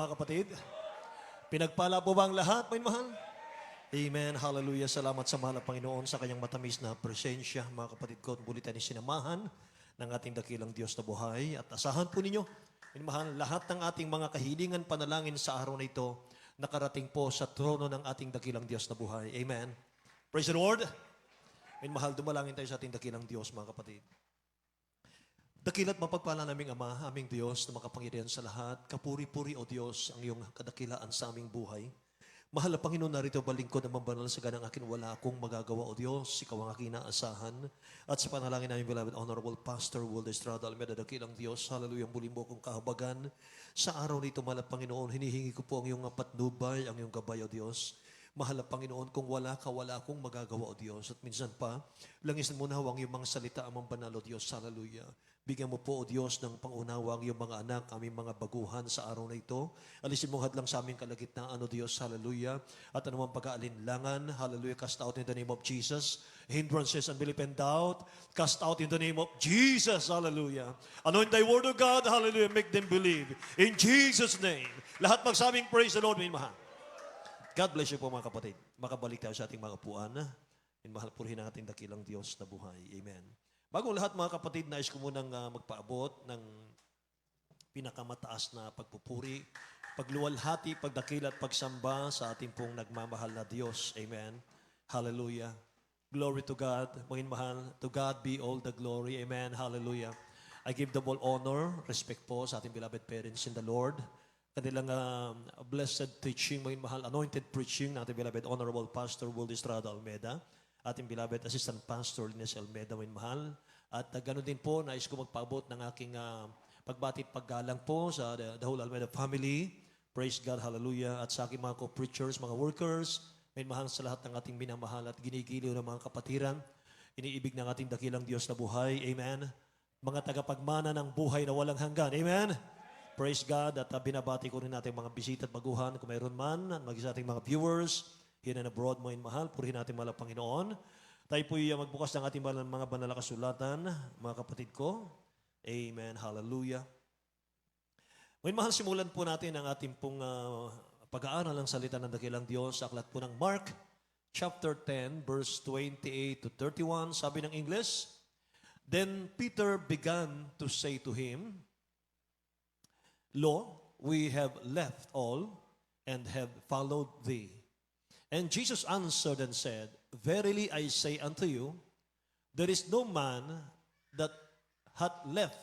Mga kapatid, pinagpala po ba ang lahat, may mahal? Amen, hallelujah, salamat sa mahal na Panginoon sa kanyang matamis na presensya. Mga kapatid ko, muli tayo sinamahan ng ating dakilang Diyos na buhay. At asahan po ninyo, may mahal, lahat ng ating mga kahilingan, panalangin sa araw na ito, nakarating po sa trono ng ating dakilang Diyos na buhay. Amen. Praise the Lord. May mahal, dumalangin tayo sa ating dakilang Diyos, mga kapatid. Dakila't mapagpala naming Ama, aming Diyos na makapangyarihan sa lahat. Kapuri-puri, O Diyos, ang iyong kadakilaan sa aming buhay. Mahal na Panginoon, narito balingkod na mambanal sa ganang akin, wala akong magagawa, O Diyos. Ikaw ang aking naasahan. At sa panalangin namin, beloved Honorable Pastor Will Estrada Almeida, dakilang Diyos, hallelujah, muli mo kong kahabagan. Sa araw nito, mahal na Panginoon, hinihingi ko po ang iyong patnubay, ang iyong gabay, O Diyos. Mahal na Panginoon, kung wala ka, wala akong magagawa, O Diyos. At minsan pa, langisan mo na ang iyong mga salita, amang banal, O Diyos, hallelujah. Bigyan mo po, O Diyos, ng pangunawa ang iyong mga anak, aming mga baguhan sa araw na ito. Alisin mo hadlang sa aming kalagitnaan, O Diyos, hallelujah. At anumang pag-aalinlangan, hallelujah, cast out in the name of Jesus. Hindrances, unbelief, and doubt, cast out in the name of Jesus, hallelujah. Anoint thy word of God, hallelujah, make them believe. In Jesus' name. Lahat magsabing praise the Lord, may mahal. God bless you po mga kapatid. Makabalik tayo sa ating mga upuan. Mahal purihin ang ating dakilang Diyos na buhay. Amen. Bagong lahat mga kapatid, nais ko munang magpaabot ng pinakamataas na pagpupuri, pagluwalhati, pagdakil at pagsamba sa ating pong nagmamahal na Diyos. Amen. Hallelujah. Glory to God. Mga mahal, to God be all the glory. Amen. Hallelujah. I give them all honor, respect po sa ating beloved parents in the Lord. Kanilang blessed teaching, mga mahal, anointed preaching ng ating beloved Honorable Pastor Will Estrada Almeida, ating beloved Assistant Pastor Linus Almeida, mga mahal. At ganoon din po, nais ko magpaabot ng aking pagbati paggalang po sa the whole Almeida family. Praise God, hallelujah. At sa aking mga co-preachers, mga workers, mga mahal sa lahat ng ating minamahal at ginigiliw ng mga kapatiran, iniibig ng ating dakilang Diyos na buhay. Amen. Mga tagapagmana ng buhay na walang hanggan. Amen. Praise God, at binabati ko rin natin mga bisita at baguhan kung mayroon man, at maging sa ating mga viewers, here and abroad, mga mahal, purihin natin mahal Panginoon. Tayo po magbukas ng ating mga banal na kasulatan, mga kapatid ko. Amen, hallelujah. Mga mahal, simulan po natin ang ating pong pag-aaral ng salita ng dakilang Diyos sa aklat po ng Mark, chapter 10, verse 28 to 31, sabi ng English, Then Peter began to say to him, Lo, we have left all and have followed thee. And Jesus answered and said, Verily I say unto you, there is no man that hath left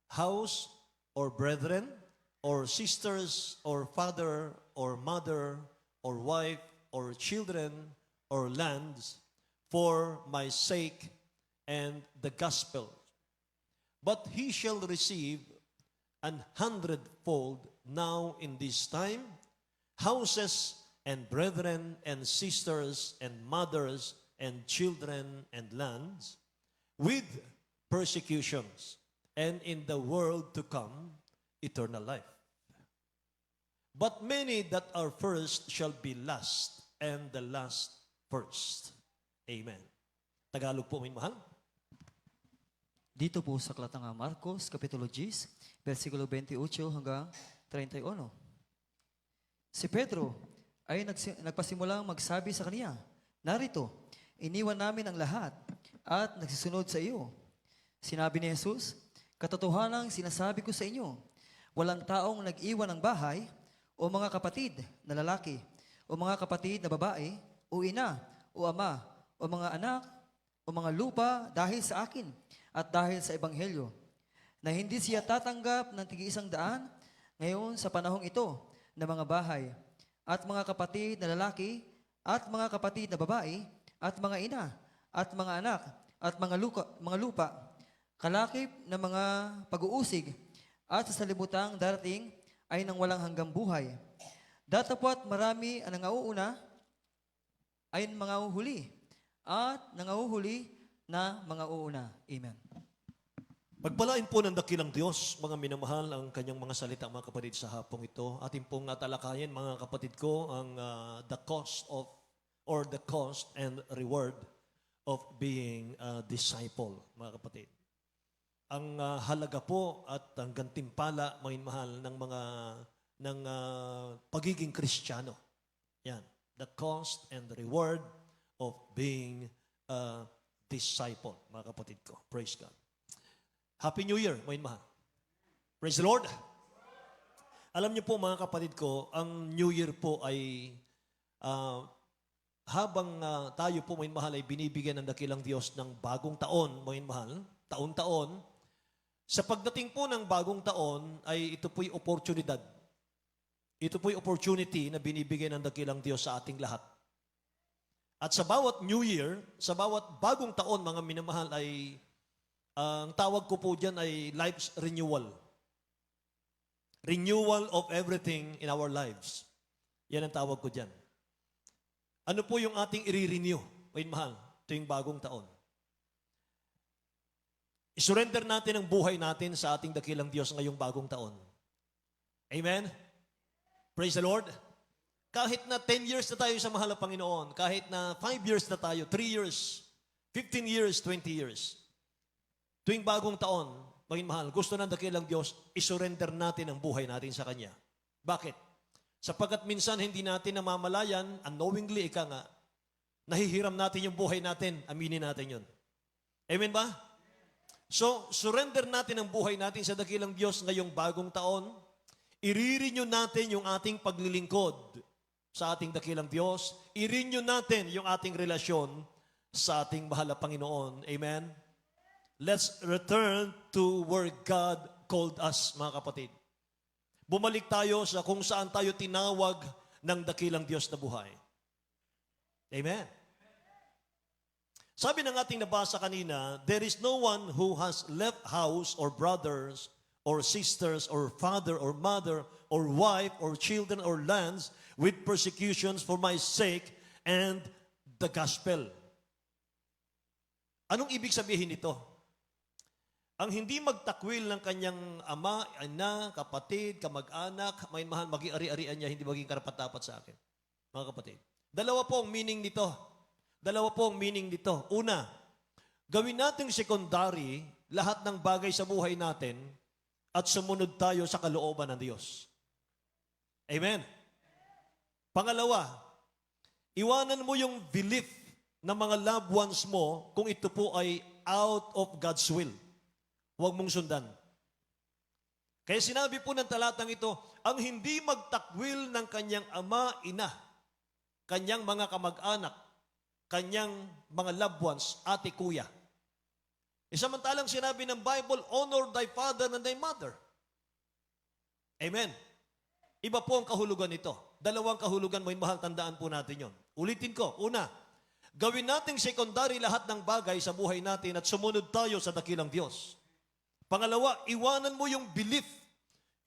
house or brethren or sisters or father or mother or wife or children or lands for my sake and the gospel, but he shall receive 100-fold now in this time, houses and brethren and sisters and mothers and children and lands, with persecutions, and in the world to come, eternal life. But many that are first shall be last, and the last first. Amen. Tagalog po, may mahal. Dito po sa aklat ng Marcos, Kapitulo 10, versikulo 28 hanggang 31. Si Pedro ay nagpasimulang magsabi sa kaniya, Narito, iniwan namin ang lahat at nagsisunod sa iyo. Sinabi ni Jesus, Katotohanang sinasabi ko sa inyo, walang taong nag-iwan ng bahay o mga kapatid na lalaki o mga kapatid na babae o ina o ama o mga anak o mga lupa dahil sa akin at dahil sa Ebanghelyo, na hindi siya tatanggap ng tig-100 ngayon sa panahong ito na mga bahay, at mga kapatid na lalaki, at mga kapatid na babae, at mga ina, at mga anak, at mga lupa, kalakip na mga pag-uusig, at sa salibutang darating ay nang walang hanggang buhay. Datapwat marami ang nangauuna ay mga uhuli, at nangahuhuli na mga uuna. Amen. Pagpalain po ng dakilang Diyos, mga minamahal, ang kanyang mga salita, mga kapatid, sa hapong ito. Ating pong talakayin, mga kapatid ko, ang the cost and reward of being a disciple, mga kapatid. Ang halaga po at ang gantimpala, mga mahal, ng mga ng pagiging Kristiyano. Yan. The cost and the reward of being a disciple, mga kapatid ko. Praise God. Happy New Year, mga mahal. Praise the Lord. Alam niyo po, mga kapatid ko, ang New Year po ay habang tayo po, mga mahal, ay binibigyan ng dakilang Diyos ng bagong taon, mga mahal, taon-taon, sa pagdating po ng bagong taon ay ito po'y oportunidad. Ito po'y opportunity na binibigay ng dakilang Diyos sa ating lahat. At sa bawat New Year, sa bawat bagong taon, mga minamahal, ay ang tawag ko po dyan ay life's renewal. Renewal of everything in our lives. Yan ang tawag ko dyan. Ano po yung ating i-renew, mga mahal, tuwing bagong taon? I-surrender natin ang buhay natin sa ating dakilang Diyos ngayong bagong taon. Amen? Praise the Lord. Kahit na 10 years na tayo sa mahal na Panginoon, kahit na 5 years na tayo, 3 years, 15 years, 20 years, tuwing bagong taon, maging mahal, gusto ng dakilang Diyos, isurrender natin ang buhay natin sa Kanya. Bakit? Sapagkat minsan hindi natin namamalayan, unknowingly, ika nga, nahihiram natin yung buhay natin, aminin natin yun. Amen ba? So, surrender natin ang buhay natin sa dakilang Diyos ngayong bagong taon. I-renew natin yung ating paglilingkod sa ating dakilang Diyos. I-renew natin yung ating relasyon sa ating mahal na Panginoon. Amen? Let's return to where God called us, mga kapatid. Bumalik tayo sa kung saan tayo tinawag ng dakilang Diyos na buhay. Amen? Sabi ng ating nabasa kanina, there is no one who has left house or brothers or sisters or father or mother or wife or children or lands with persecutions for my sake and the gospel. Anong ibig sabihin nito? Ang hindi magtakwil ng kanyang ama, ina, kapatid, kamag-anak, may mahal, mag-ari-arian niya, hindi maging karapat-dapat sa akin. Mga kapatid. Dalawa po ang meaning nito. Una, gawin nating secondary lahat ng bagay sa buhay natin at sumunod tayo sa kalooban ng Diyos. Amen? Pangalawa, iwanan mo yung belief ng mga loved ones mo kung ito po ay out of God's will. Huwag mong sundan. Kaya sinabi po ng talatang ito, ang hindi magtakwil ng kanyang ama, ina, kanyang mga kamag-anak, kanyang mga loved ones, ate, kuya. Samantalang sinabi ng Bible, honor thy father and thy mother. Amen. Iba po ang kahulugan nito. Dalawang kahulugan, may mahal, tandaan po natin yon. Ulitin ko. Una, gawin nating secondary lahat ng bagay sa buhay natin at sumunod tayo sa dakilang Diyos. Pangalawa, iwanan mo yung belief.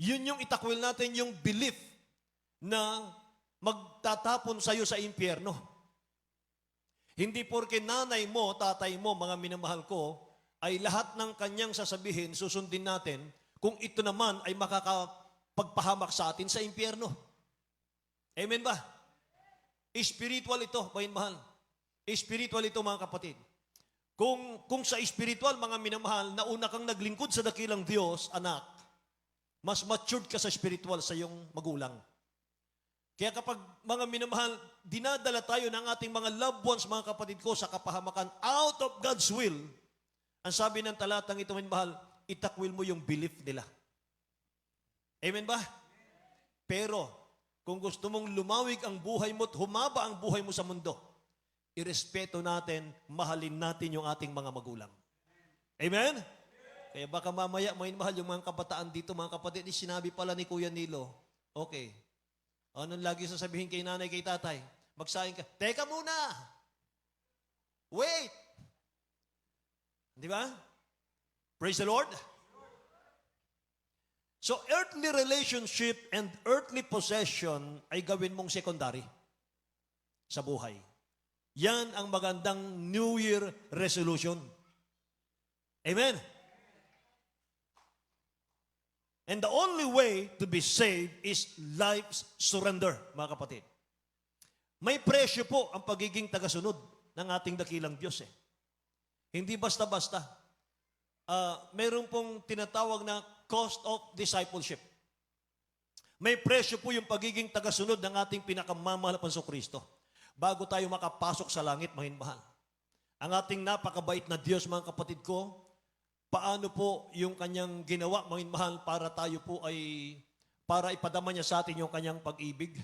Yun yung itakwil natin, yung belief na magtatapon sa'yo sa impyerno. Hindi porke nanay mo, tatay mo, mga minamahal ko, ay lahat ng kanyang sasabihin, susundin natin, kung ito naman ay makakapagpahamak sa atin sa impyerno. Amen ba? Spiritual ito, mga mahal. Spiritual ito, mga kapatid. Kung sa spiritual, mga minamahal, nauna kang naglingkod sa dakilang Diyos, anak, mas matured ka sa spiritual sa iyong magulang. Kaya kapag mga minamahal, dinadala tayo ng ating mga loved ones, mga kapatid ko, sa kapahamakan out of God's will, ang sabi ng talatang ito, minamahal, itakwil mo yung belief nila. Amen ba? Pero, kung gusto mong lumawig ang buhay mo at humaba ang buhay mo sa mundo, irespeto natin, mahalin natin yung ating mga magulang. Amen? Kaya baka mamaya, mahal yung mga kabataan dito, mga kapatid, sinabi pala ni Kuya Nilo, okay, anong lagi sasabihin kay nanay, kay tatay? Magsaing ka, teka muna! Wait! Di ba? Praise the Lord! So, earthly relationship and earthly possession ay gawin mong secondary sa buhay. Yan ang magandang New Year resolution. Amen? And the only way to be saved is life's surrender, mga kapatid. May presyo po ang pagiging tagasunod ng ating dakilang Diyos. Hindi basta-basta. Meron pong tinatawag na cost of discipleship. May presyo po yung pagiging tagasunod ng ating pinakamamahal na Kristo bago tayo makapasok sa langit, mga mahal. Ang ating napakabait na Diyos, mga kapatid ko, paano po yung kanyang ginawa, mga mahal, para tayo po para ipadama niya sa atin yung kanyang pag-ibig.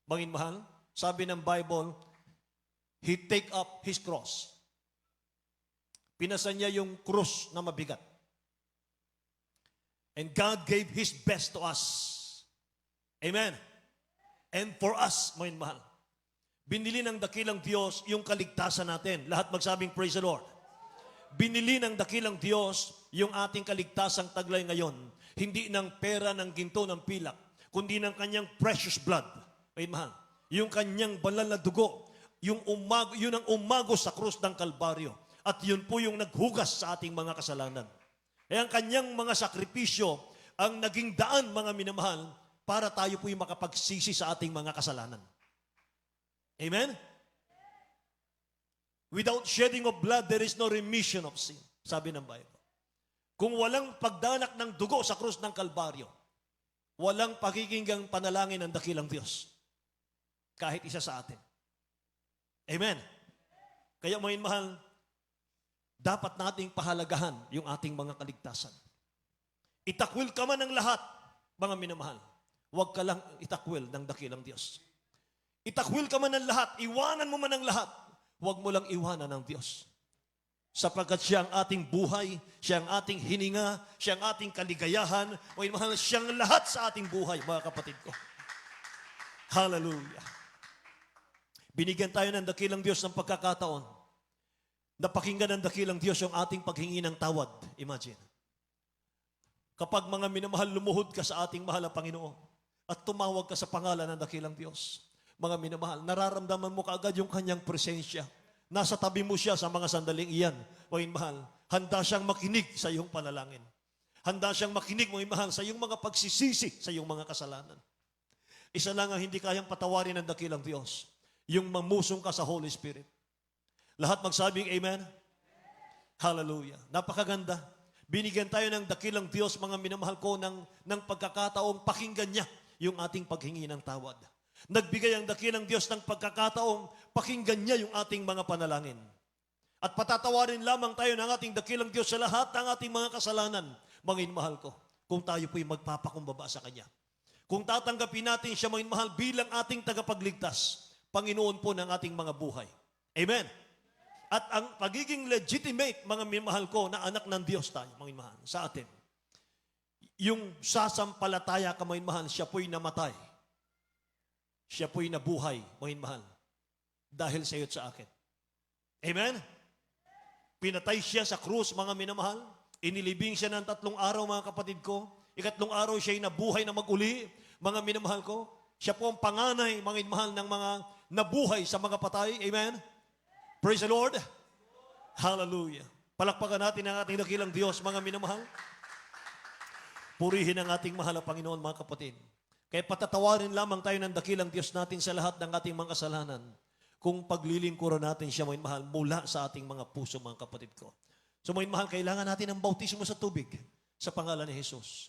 Mga mahal, sabi ng Bible, He take up His cross. Pinasa niya yung krus na mabigat. And God gave His best to us. Amen. And for us, mga mahal, binili ng dakilang Diyos yung kaligtasan natin. Lahat magsabing praise the Lord. Binili ng dakilang Diyos yung ating kaligtasang taglay ngayon. Hindi ng pera, ng ginto, ng pilak, kundi ng kanyang precious blood. Mga mahal, yung kanyang banal na dugo, yun ang umago sa krus ng Kalbaryo. At yun po yung naghugas sa ating mga kasalanan. Kaya ang kanyang mga sakripisyo ang naging daan, mga minamahal, para tayo po yung makapagsisi sa ating mga kasalanan. Amen? Without shedding of blood, there is no remission of sin. Sabi ng Bible. Kung walang pagdanak ng dugo sa krus ng Kalbaryo, walang pagiging panalangin ng dakilang Diyos. Kahit isa sa atin. Amen? Kaya mga mahal, dapat nating pahalagahan yung ating mga kaligtasan. Itakwil ka man ng lahat, mga minamahal. Huwag ka lang itakwil ng dakilang Diyos. Itakwil ka man ng lahat, iwanan mo man ng lahat, huwag mo lang iwanan ng Diyos. Sapagkat siya ang ating buhay, siya ang ating hininga, siya ang ating kaligayahan, mga minamahal, siya ang lahat sa ating buhay, mga kapatid ko. Hallelujah. Binigyan tayo ng dakilang Diyos ng pagkakataon. Napakinggan ng dakilang Diyos yung ating paghingi ng tawad. Imagine. Kapag mga minamahal, lumuhod ka sa ating mahal na Panginoon at tumawag ka sa pangalan ng dakilang Diyos, mga minamahal, nararamdaman mo kaagad yung kanyang presensya. Nasa tabi mo siya sa mga sandaling iyan, mga minamahal. Handa siyang makinig sa iyong panalangin. Handa siyang makinig, mga minamahal, sa iyong mga pagsisisi, sa iyong mga kasalanan. Isa lang ang hindi kayang patawarin ng dakilang Diyos, yung mamusong ka sa Holy Spirit. Lahat magsabing amen? Hallelujah. Napakaganda. Binigyan tayo ng dakilang Diyos, mga minamahal ko, ng pagkakataong pakinggan niya yung ating paghingi ng tawad. Nagbigay ang dakilang Diyos ng pagkakataong pakinggan niya yung ating mga panalangin. At patatawarin lamang tayo ng ating dakilang Diyos sa lahat ng ating mga kasalanan, mga minamahal ko, kung tayo po'y magpapakumbaba sa Kanya. Kung tatanggapin natin siya, mga minamahal, bilang ating tagapagligtas, Panginoon po ng ating mga buhay. Amen. At ang pagiging legitimate, mga minamahal ko, na anak ng Diyos tayo, mga minamahal, sa atin. Yung sasampalataya ka, mga minamahal, siya po'y namatay. Siya po'y nabuhay, mga minamahal, dahil sa iyo at sa akin. Amen? Pinatay siya sa krus, mga minamahal. Inilibing siya ng 3 araw, mga kapatid ko. 4 araw siya'y nabuhay na mag-uli, mga minamahal ko. Siya po ang panganay, mga minamahal, ng mga nabuhay sa mga patay. Amen? Praise the Lord. Hallelujah. Palakpakan natin ang ating dakilang Diyos, mga minamahal. Purihin ang ating mahal na Panginoon, mga kapatid. Kaya patatawarin lamang tayo ng dakilang Diyos natin sa lahat ng ating mga kasalanan kung paglilingkuran natin siya, mga mahal, mula sa ating mga puso, mga kapatid ko. So, mga mahal, kailangan natin ng bautismo sa tubig sa pangalan ni Jesus.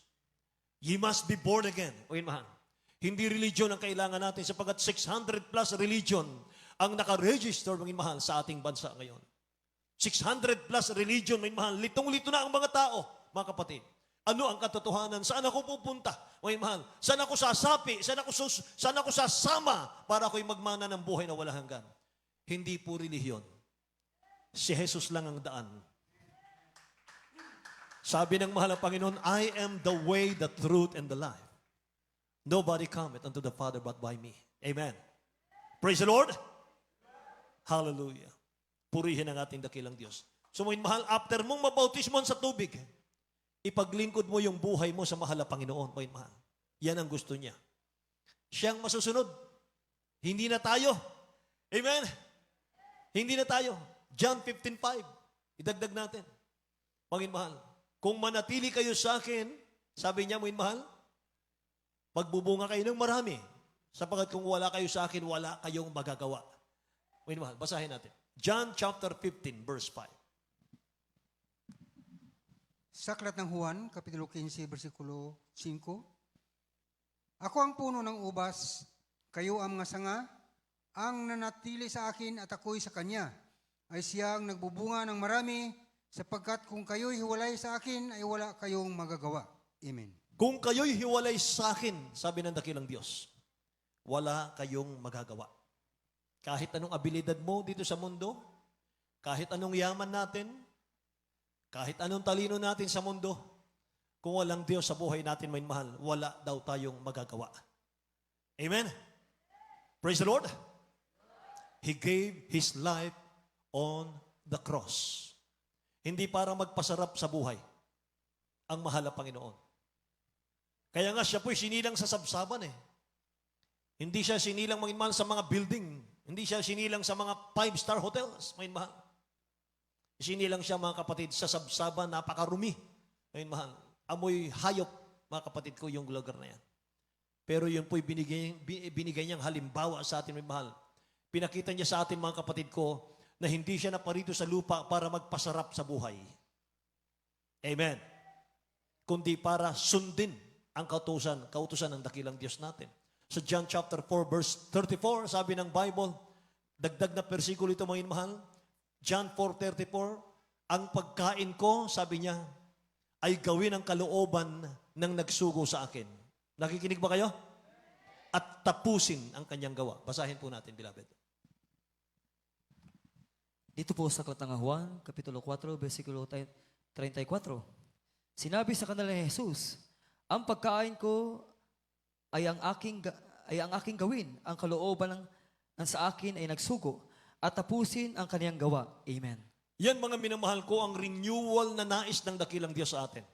Ye must be born again. Mga mahal, hindi religion ang kailangan natin sapagkat 600 plus religion ang nakaregister, mga mahal, sa ating bansa ngayon. 600 plus religion, mga mahal, litong-lito na ang mga tao, mga kapatid. Ano ang katotohanan? Saan ako pupunta? Mga mahal, saan ako sasapi? Saan ako sasama para ako'y magmana ng buhay na wala hanggan? Hindi po relihiyon. Si Jesus lang ang daan. Sabi ng mahal na Panginoon, I am the way, the truth, and the life. Nobody cometh unto the Father but by me. Amen. Praise the Lord. Hallelujah. Purihin ang ating dakilang Diyos. So, mga mahal, after mong mabautismon sa tubig, ipaglingkod mo yung buhay mo sa mahal na Panginoon, mga mahal. Yan ang gusto niya. Siyang masusunod. Hindi na tayo. Amen? Hindi na tayo. John 15:5. Idagdag natin. Mga mahal, kung manatili kayo sa akin, sabi niya, mga mahal, magbubunga kayo ng marami. Sapagkat kung wala kayo sa akin, wala kayong magagawa. Mga mahal, basahin natin. John chapter 15, verse 5. Sa Aklat ng Juan, Kapitulo 15, versikulo 5, Ako ang puno ng ubas, kayo ang mga sanga, ang nanatili sa akin at ako'y sa kanya, ay siyang nagbubunga ng marami, sapagkat kung kayo'y hiwalay sa akin, ay wala kayong magagawa. Amen. Kung kayo'y hiwalay sa akin, sabi ng dakilang Diyos, wala kayong magagawa. Kahit anong abilidad mo dito sa mundo, kahit anong yaman natin, kahit anong talino natin sa mundo, kung walang Diyos sa buhay natin, may mahal, wala daw tayong magagawa. Amen? Praise the Lord. He gave His life on the cross. Hindi para magpasarap sa buhay ang mahal na Panginoon. Kaya nga siya po'y sinilang sa sabsaban eh. Hindi siya sinilang mga mahal sa mga building. Hindi siya sinilang sa mga 5-star hotels, mga mahal. Sinilang siya mga kapatid sa sabsaban, napakarumi. Mga mahal. Amoy hayop, mga kapatid ko, yung lugar na yan. Pero yun po'y binigay niyang halimbawa sa atin, mga mahal. Pinakita niya sa atin, mga kapatid ko, na hindi siya naparito sa lupa para magpasarap sa buhay. Amen. Kundi para sundin ang kautusan ng dakilang Diyos natin. Sa John chapter 4, verse 34, sabi ng Bible, dagdag na persikulo ito, mga mahal, John 4:34, ang pagkain ko, sabi niya, ay gawin ang kalooban ng nagsugo sa akin. Nakikinig ba kayo? At tapusin ang kanyang gawa. Basahin po natin, beloved. Dito po sa Aklat ng Juan, Kapitulo 4, versikulo 34. Sinabi sa kanila ni Jesus, ang pagkain ko ay ang aking gawin, ang kalooban ng sa akin ay nagsugo, at tapusin ang kaniyang gawa. Amen. Yan mga minamahal ko, ang renewal na nais ng dakilang Diyos sa atin.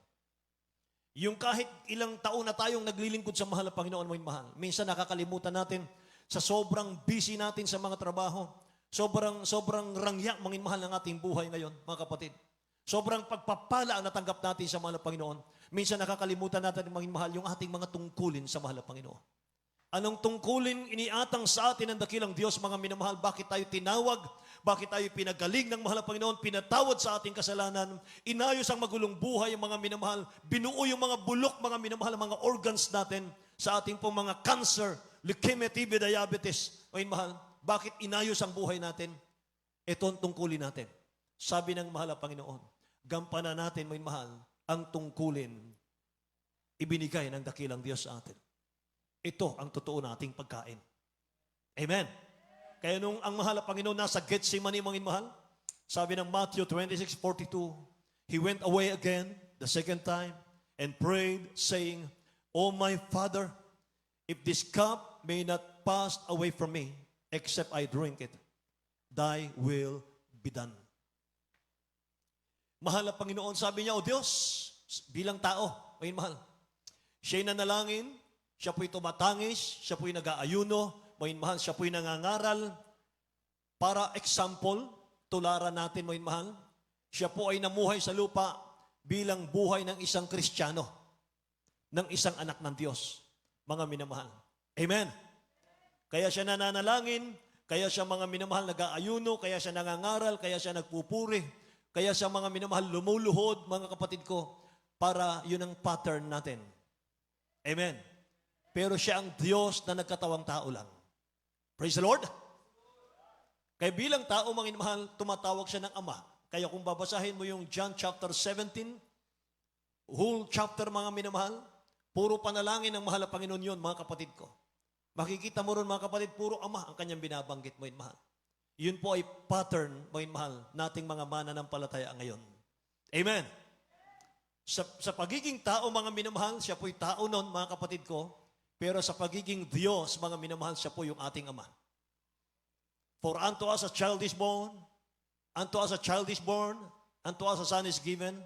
Yung kahit ilang taon na tayong naglilingkod sa mahal na Panginoon mo yung mahal, minsan nakakalimutan natin sa sobrang busy natin sa mga trabaho, sobrang rangya mga mahal ng ating buhay ngayon, mga kapatid. Sobrang pagpapala ang natanggap natin sa mahal na Panginoon. Minsan nakakalimutan natin mga mahal yung ating mga tungkulin sa mahal na Panginoon. Anong tungkulin iniatang sa atin ng dakilang Diyos, mga minamahal? Bakit tayo tinawag? Bakit tayo pinagaling ng mahal na Panginoon? Pinatawad sa ating kasalanan? Inayos ang magulong buhay, mga minamahal? Binuo yung mga bulok, mga minamahal, mga organs natin sa ating pong mga cancer, leukemia, TB, diabetes. Mga minamahal, bakit inayos ang buhay natin? Ito ang tungkulin natin. Sabi ng mahal na Panginoon, gampanan natin, mga minamahal, ang tungkulin ibinigay ng dakilang Diyos sa atin. Ito ang totoo nating pagkain. Amen. Kaya nung ang mahal na Panginoon nasa Gethsemane, mga mahal, sabi ng Matthew 26:42, He went away again the second time and prayed, saying, O my Father, if this cup may not pass away from me, except I drink it, thy will be done. Mahal na Panginoon, sabi niya, O Diyos, bilang tao, mga mahal, siya'y nanalangin, siya po'y tumatangis, siya po'y nag-aayuno, mga mahal, siya po'y nangangaral. Para example, tularan natin, mga mahal, siya po ay namuhay sa lupa bilang buhay ng isang Kristiyano, ng isang anak ng Diyos, mga minamahal. Amen. Kaya siya nananalangin, kaya siya mga minamahal nag-aayuno, kaya siya nangangaral, kaya siya nagpupuri, kaya siya mga minamahal lumuluhod, mga kapatid ko, para yun ang pattern natin. Amen. Pero siya ang Diyos na nagkatawang tao lang. Praise the Lord. Kaya bilang tao, mga mahal, tumatawag siya ng Ama. Kaya kung babasahin mo yung John chapter 17, whole chapter, mga minamahal, puro panalangin ng mahal na Panginoon yun, mga kapatid ko. Makikita mo ron, mga kapatid, puro Ama ang kanyang binabanggit mo, mahal. Yun po ay pattern, mga mahal, nating mga mananampalataya ngayon. Amen. Sa pagiging tao, mga minamahal, siya po'y tao nun, mga kapatid ko, pero sa pagiging Diyos, mga minamahal, siya po yung ating Ama. For unto us a child is born, unto us a child is born, unto us a son is given,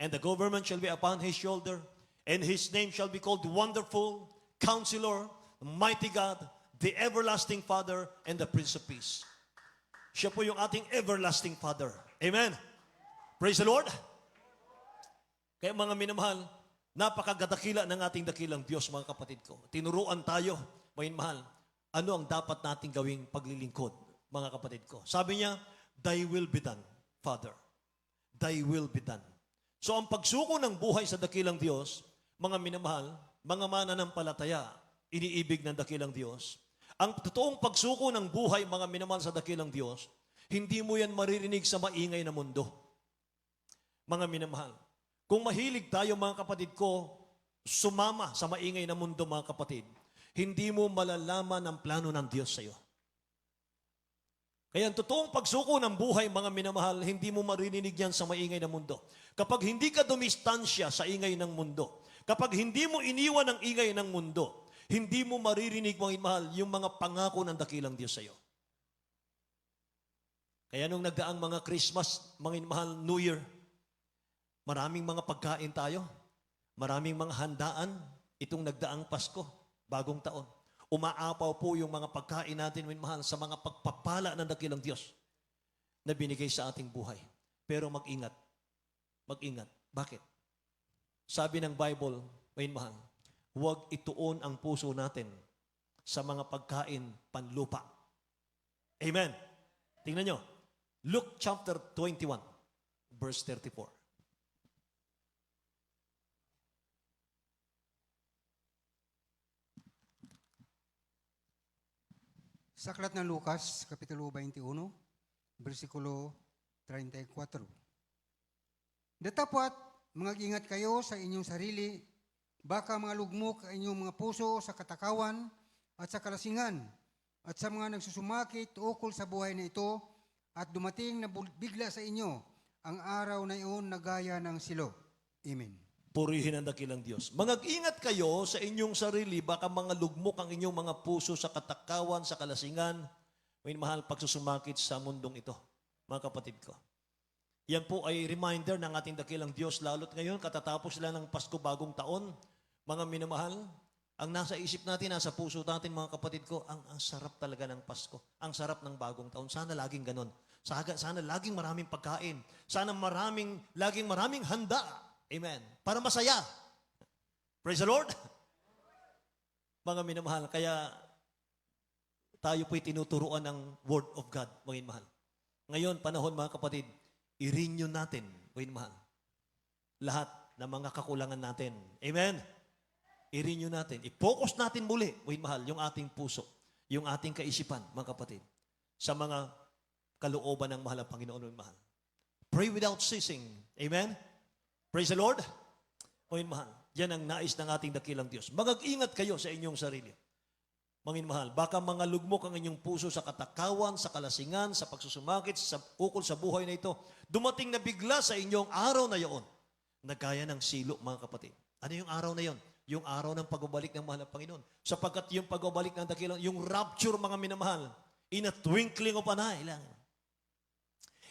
and the government shall be upon his shoulder, and his name shall be called Wonderful, Counselor, Mighty God, the Everlasting Father, and the Prince of Peace. Siya po yung ating Everlasting Father. Amen. Praise the Lord. Kaya mga minamahal, napakadakila ng ating dakilang Diyos, mga kapatid ko. Tinuruan tayo, mga mahal, ano ang dapat nating gawing paglilingkod, mga kapatid ko. Sabi niya, thy will be done, Father. Thy will be done. So ang pagsuko ng buhay sa dakilang Diyos, mga minamahal, mga mananampalataya, iniibig ng dakilang Diyos. Ang totoong pagsuko ng buhay, mga minamahal sa dakilang Diyos, hindi mo yan maririnig sa maingay na mundo. Mga minamahal, kung mahilig tayo mga kapatid ko, sumama sa maingay na mundo mga kapatid, hindi mo malalaman ang plano ng Diyos sa iyo. Kaya ang totoong pagsuko ng buhay, mga minamahal, hindi mo maririnig yan sa maingay na mundo. Kapag hindi ka dumistansya sa ingay ng mundo, kapag hindi mo iniwan ang ingay ng mundo, hindi mo maririnig, mga mahal, yung mga pangako ng dakilang Diyos sa iyo. Kaya nung nagdaang mga Christmas, mga mahal, New Year, maraming mga pagkain tayo, maraming mga handaan, itong nagdaang Pasko, bagong taon. Umaapaw po yung mga pagkain natin, mga mahal, sa mga pagpapala ng dakilang Diyos na binigay sa ating buhay. Pero mag-ingat. Mag-ingat. Bakit? Sabi ng Bible, mga mahal, huwag ituon ang puso natin sa mga pagkain panlupa. Amen. Tingnan nyo. Luke chapter 21, verse 34. Sa aklat ng Lucas, Kapitulo 21, versikulo 34. Datapwat, mag-ingat kayo sa inyong sarili, baka mga lugmok ang inyong mga puso sa katakawan at sa kalasingan, at sa mga nagsusumakit ukol sa buhay na ito, at dumating na bigla sa inyo ang araw na iyon na gaya ng silo. Amen. Purihin ang dakilang Diyos. Mag-ingat kayo sa inyong sarili, baka mga lugmok ang inyong mga puso sa katakawan, sa kalasingan, may mahal pagsusumakit sa mundong ito, mga kapatid ko. Yan po ay reminder ng ating dakilang Diyos, lalo't ngayon, katatapos lang ng Pasko, bagong taon, mga minamahal, ang nasa isip natin, nasa puso natin, mga kapatid ko, ang sarap talaga ng Pasko, ang sarap ng bagong taon. Sana laging ganon. Sana laging maraming pagkain. Sana laging maraming handa. Amen. Para masaya. Praise the Lord. Mga minamahal, kaya tayo po'y tinuturuan ng Word of God, mga minamahal. Ngayon, panahon mga kapatid, i-renew natin, mga minamahal, lahat ng mga kakulangan natin. Amen. I-renew natin. I-focus natin muli, mga minamahal, yung ating puso, yung ating kaisipan, mga kapatid, sa mga kalooban ng mahal ng Panginoon, mga mahal. Pray without ceasing. Amen. Praise the Lord. Mga mahal, yan ang nais ng ating dakilang Diyos. Mag-ingat kayo sa inyong sarili. Mga mahal, baka mga lugmok ang inyong puso sa katakawan, sa kalasingan, sa pagsusumakit, sa ukol sa buhay na ito. Dumating na bigla sa inyong araw na iyon, na gaya ng silo, mga kapatid. Ano yung araw na iyon? Yung araw ng pagbabalik ng mahal ng Panginoon. Sapagkat yung pagbabalik ng dakilang, yung rapture, mga minamahal, in a twinkling of an eye lang.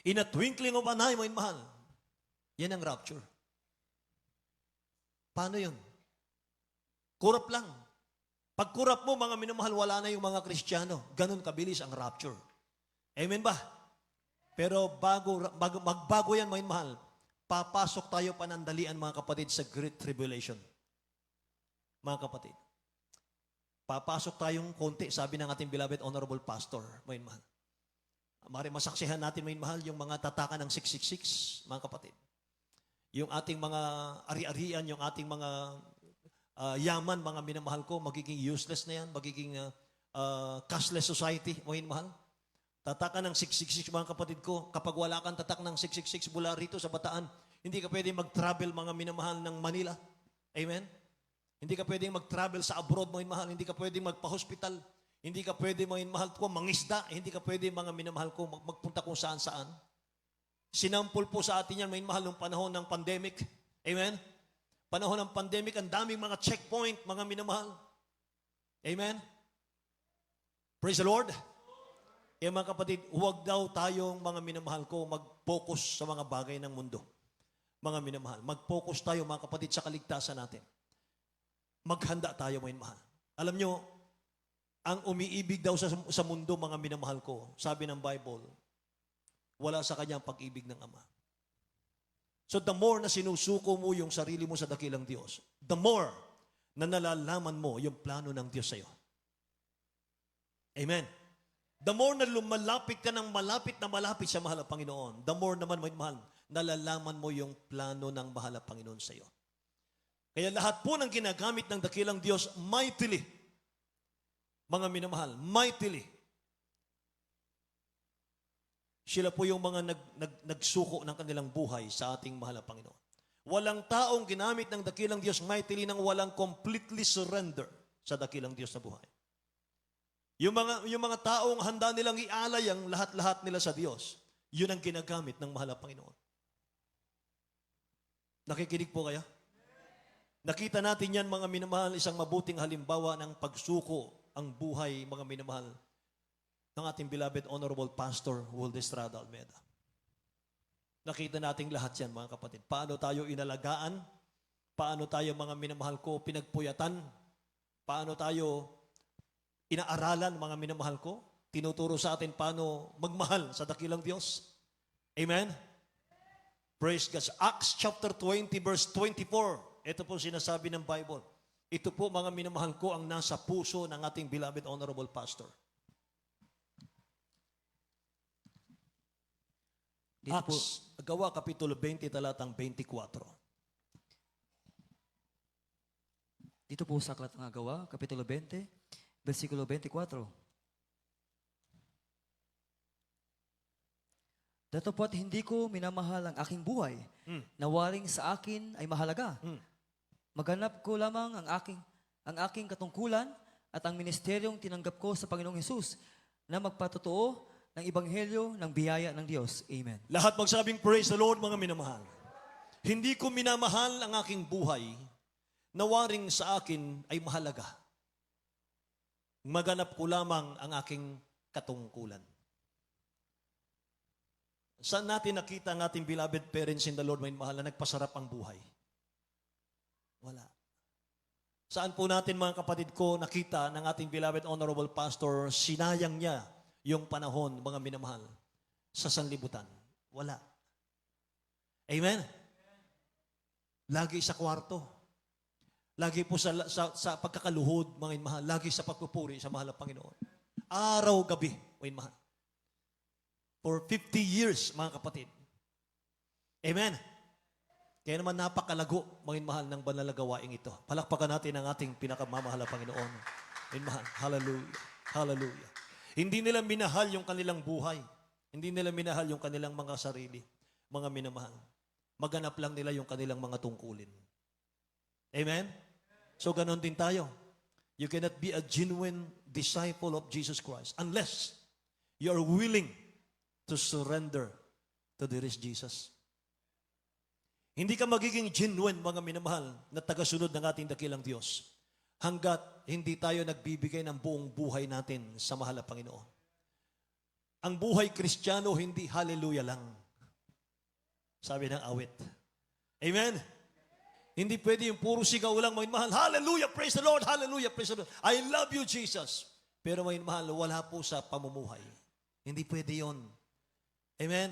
In a twinkling of an eye, mga mahal. Yan ang rapture. Paano yun? Kurap lang. Pag kurap mo, mga minamahal, wala na yung mga Kristiyano. Ganon kabilis ang rapture. Amen ba? Pero magbago yan, mga minamahal, papasok tayo panandalian, mga kapatid, sa Great Tribulation. Mga kapatid. Papasok tayong konti, sabi ng ating beloved honorable pastor, mga minamahal. Masaksihan natin, mga minamahal, yung mga tataka ng 666, mga kapatid. Yung ating mga ari-arian, yung ating mga yaman, mga minamahal ko, magiging useless na yan, magiging cashless society, mga minamahal. Tataka ng 666, mga kapatid ko, kapag wala kang tatak ng 666 mula rito sa Bataan, hindi ka pwedeng mag-travel, mga minamahal, ng Manila. Amen? Hindi ka pwedeng mag-travel sa abroad, mga minamahal. Hindi ka pwedeng magpa-hospital. Hindi ka pwedeng, mga minamahal ko, mangisda. Hindi ka pwedeng, mga minamahal ko, magpunta kung saan-saan. Sinampol po sa atin yan, may mahal ng panahon ng pandemic. Amen? Panahon ng pandemic, ang daming mga checkpoint, mga minamahal. Amen? Praise the Lord. Kaya mga kapatid, huwag daw tayong mga minamahal ko mag-focus sa mga bagay ng mundo. Mga minamahal, mag-focus tayo mga kapatid sa kaligtasan natin. Maghanda tayo, mga minamahal. Alam nyo, ang umiibig daw sa mundo, mga minamahal ko, sabi ng Bible, wala sa kanyang pag-ibig ng Ama. So the more na sinusuko mo yung sarili mo sa dakilang Diyos, the more na nalalaman mo yung plano ng Diyos sa iyo. Amen. The more na lumalapit ka ng malapit na malapit sa mahal na Panginoon, the more naman, mahal, nalalaman mo yung plano ng mahal na Panginoon sa iyo. Kaya lahat po ng ginagamit ng dakilang Diyos mightily mga minamahal, mightily. Sila po yung mga nagsuko ng kanilang buhay sa ating mahal na Panginoon. Walang taong ginamit ng dakilang Diyos mightily nang walang completely surrender sa dakilang Diyos na buhay. Yung mga taong handa nilang ialay ang lahat-lahat nila sa Diyos, yun ang ginagamit ng mahal na Panginoon. Nakikinig po kaya? Nakita natin yan, mga minamahal, isang mabuting halimbawa ng pagsuko ang buhay, mga minamahal, ng ating beloved Honorable Pastor Waldo Estrada Almeida. Nakita natin lahat yan, mga kapatid. Paano tayo inalagaan? Paano tayo, mga minamahal ko, pinagpuyatan? Paano tayo inaaralan, mga minamahal ko? Tinuturo sa atin paano magmahal sa dakilang Diyos. Amen? Praise God. Acts chapter 20 verse 24. Ito po sinasabi ng Bible. Ito po, mga minamahal ko, ang nasa puso ng ating beloved Honorable Pastor. Dito po, Acts, Gawa, Kapitulo 20, talatang 24. dito po sa Aklat ng Gawa, Kapitulo 20, versikulo 24. Datapwat hindi ko minamahal ang aking buhay, na waring sa akin ay mahalaga. Maganap ko lamang ang aking katungkulan at ang ministeryong tinanggap ko sa Panginoong Hesus na magpatotoo ng Ebanghelyo ng biyaya ng Diyos. Amen. Lahat magsabing praise the Lord, mga minamahal. Hindi ko minamahal ang aking buhay na waring sa akin ay mahalaga. Maganap ko lamang ang aking katungkulan. Saan natin nakita ang ating beloved parents in the Lord, mga mahal, na nagpasarap ang buhay? Wala. Saan po natin, mga kapatid ko, nakita ng ating beloved Honorable Pastor, sinayang niya yung panahon, mga minamahal, sa sanlibutan? Wala. Amen? Lagi sa kwarto. Lagi po sa pagkakaluhod, mga mahal. Lagi sa pagpupuri sa mahal na Panginoon. Araw-gabi, mga mahal. For 50 years, mga kapatid. Amen? Kaya naman napakalago, mga mahal, ng banal na gawaing ito. Palakpakan natin ang ating pinakamamahal na Panginoon. Mga mahal. Hallelujah. Hallelujah. Hindi nila minahal yung kanilang buhay. Hindi nila minahal yung kanilang mga sarili. Mga minamahal. Maganap lang nila yung kanilang mga tungkulin. Amen? So, ganon din tayo. You cannot be a genuine disciple of Jesus Christ unless you are willing to surrender to the rest Jesus. Hindi ka magiging genuine, mga minamahal, na tagasunod ng ating dakilang Diyos hanggat hindi tayo nagbibigay ng buong buhay natin sa mahal na Panginoon. Ang buhay Kristiyano, hindi hallelujah lang. Sabi ng awit. Amen? Hindi pwede yung puro sigaw lang, mga mahal, hallelujah, praise the Lord, hallelujah, praise the Lord. I love you, Jesus. Pero mga mahal, wala po sa pamumuhay. Hindi pwede yon. Amen?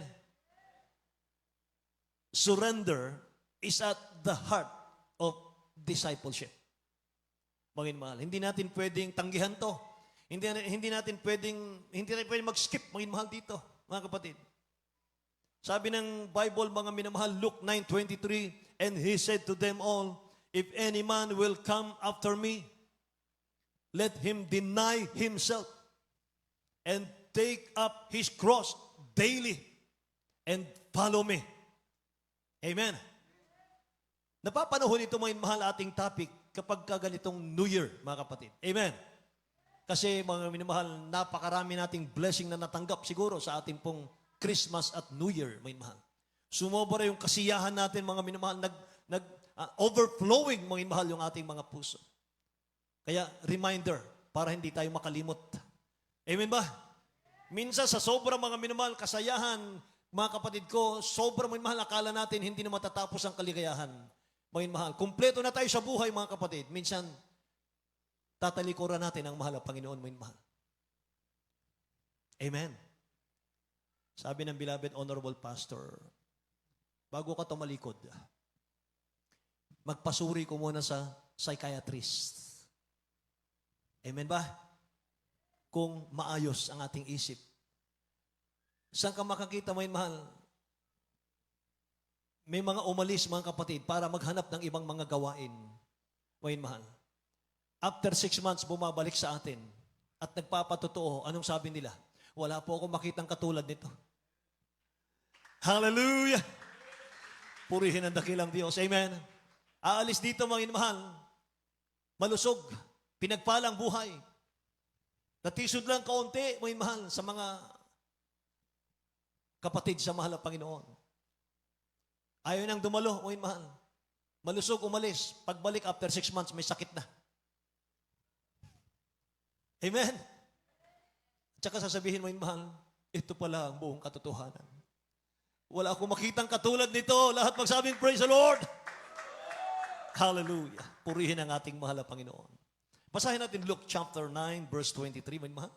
Surrender is at the heart of discipleship. Mga mahal, hindi natin pwedeng tanggihan to. Hindi natin pwedeng mag-skip, mga mahal, dito, mga kapatid. Sabi ng Bible, mga minamahal, Luke 9:23, and he said to them all, if any man will come after me, let him deny himself and take up his cross daily and follow me. Amen. Napapanahon ito, mga mahal, ating topic kapag ganitong New Year, mga kapatid. Amen. Kasi, mga minamahal, napakarami nating blessing na natanggap siguro sa ating pong Christmas at New Year, mga mahal. Sumobra yung kasiyahan natin, mga minamahal, overflowing, mga mahal, yung ating mga puso. Kaya, reminder, para hindi tayo makalimot. Amen ba? Minsan sa sobrang, mga minamahal, kasayahan, mga kapatid ko, sobrang, mga mahal, akala natin hindi na matatapos ang kaligayahan. Mga mahal, kumpleto na tayo sa buhay, mga kapatid. Minsan, tatalikuran natin ang mahal na Panginoon, mga mahal. Amen. Sabi ng beloved Honorable Pastor, bago ka tumalikod, magpasuri ko muna sa psychiatrist. Amen ba? Kung maayos ang ating isip. Saan ka makakita, mga mahal? May mga umalis, mga kapatid, para maghanap ng ibang mga gawain. Mga mahal. After 6 months, bumabalik sa atin. at nagpapatotoo, anong sabi nila? Wala po akong makitang katulad nito. Hallelujah! Purihin ang dakilang Diyos. Amen. Aalis dito, mga inamahal. Malusog. Pinagpalang buhay. Natisod lang kaunti, mga inamahal, sa mga kapatid sa mahal na Panginoon. Ayaw nang dumalo, mga inamahal. Malusog, umalis. Pagbalik, after 6 months, may sakit na. Amen. At saka sasabihin mo, mahal, ito pala ang buong katotohanan. Wala akong makitang katulad nito. Lahat magsabing, praise the Lord. Hallelujah. Purihin ang ating mahal na Panginoon. Basahin natin Luke chapter 9, verse 23. May mahal.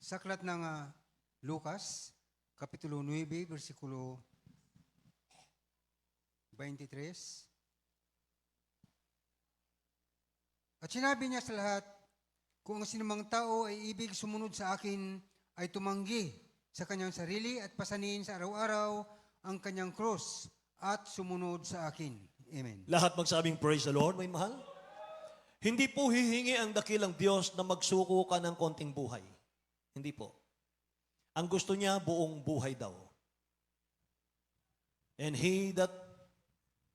Sa aklat ng Lucas, Kapitulo 9, versikulo 23. At sinabi niya sa lahat, kung ang sinumang tao ay ibig sumunod sa akin, ay tumanggi sa kanyang sarili at pasanin sa araw-araw ang kanyang cross at sumunod sa akin. Amen. Lahat magsabing, praise the Lord. May mahal. Hindi po hihingi ang dakilang Diyos na magsuko ka ng konting buhay. Hindi po. Ang gusto niya, buong buhay daw. And he that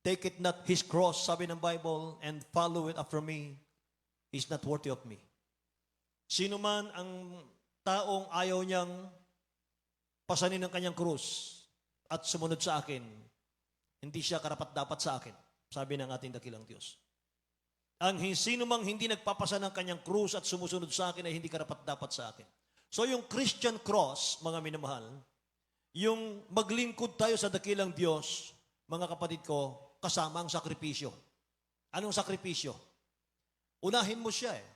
taketh not his cross, sabi ng Bible, and follow it after me, is not worthy of me. Sino man ang taong ayaw niyang pasanin ng kanyang krus at sumunod sa akin, hindi siya karapat-dapat sa akin, sabi ng ating dakilang Diyos. Ang sino mang hindi nagpapasa ng kanyang krus at sumusunod sa akin ay hindi karapat-dapat sa akin. So yung Christian cross, mga minamahal, yung maglingkod tayo sa dakilang Diyos, mga kapatid ko, kasama ang sakripisyo. Anong sakripisyo? Unahin mo siya eh.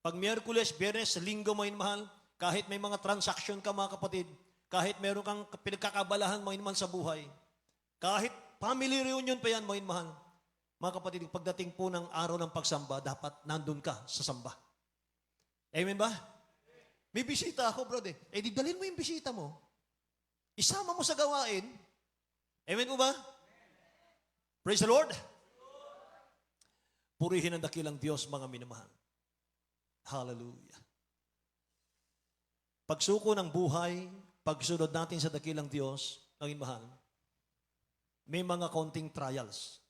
Pag Miyerkules, Biyernes, Linggo, mga minamahal, kahit may mga transaction ka, mga kapatid, kahit meron kang pinagkakabalahan, mga minamahal, sa buhay, kahit family reunion pa yan, mga minamahal, mga kapatid, pagdating po ng araw ng pagsamba, dapat nandun ka sa samba. Amen ba? May bisita ako, brother. Eh, di dalhin mo yung bisita mo. Isama mo sa gawain. Amen mo ba? Praise the Lord. Purihin ang dakilang Diyos, mga minamahal. Hallelujah. Pagsuko ng buhay, pagsunod natin sa dakilang Diyos, ang minamahal, may mga konting trials.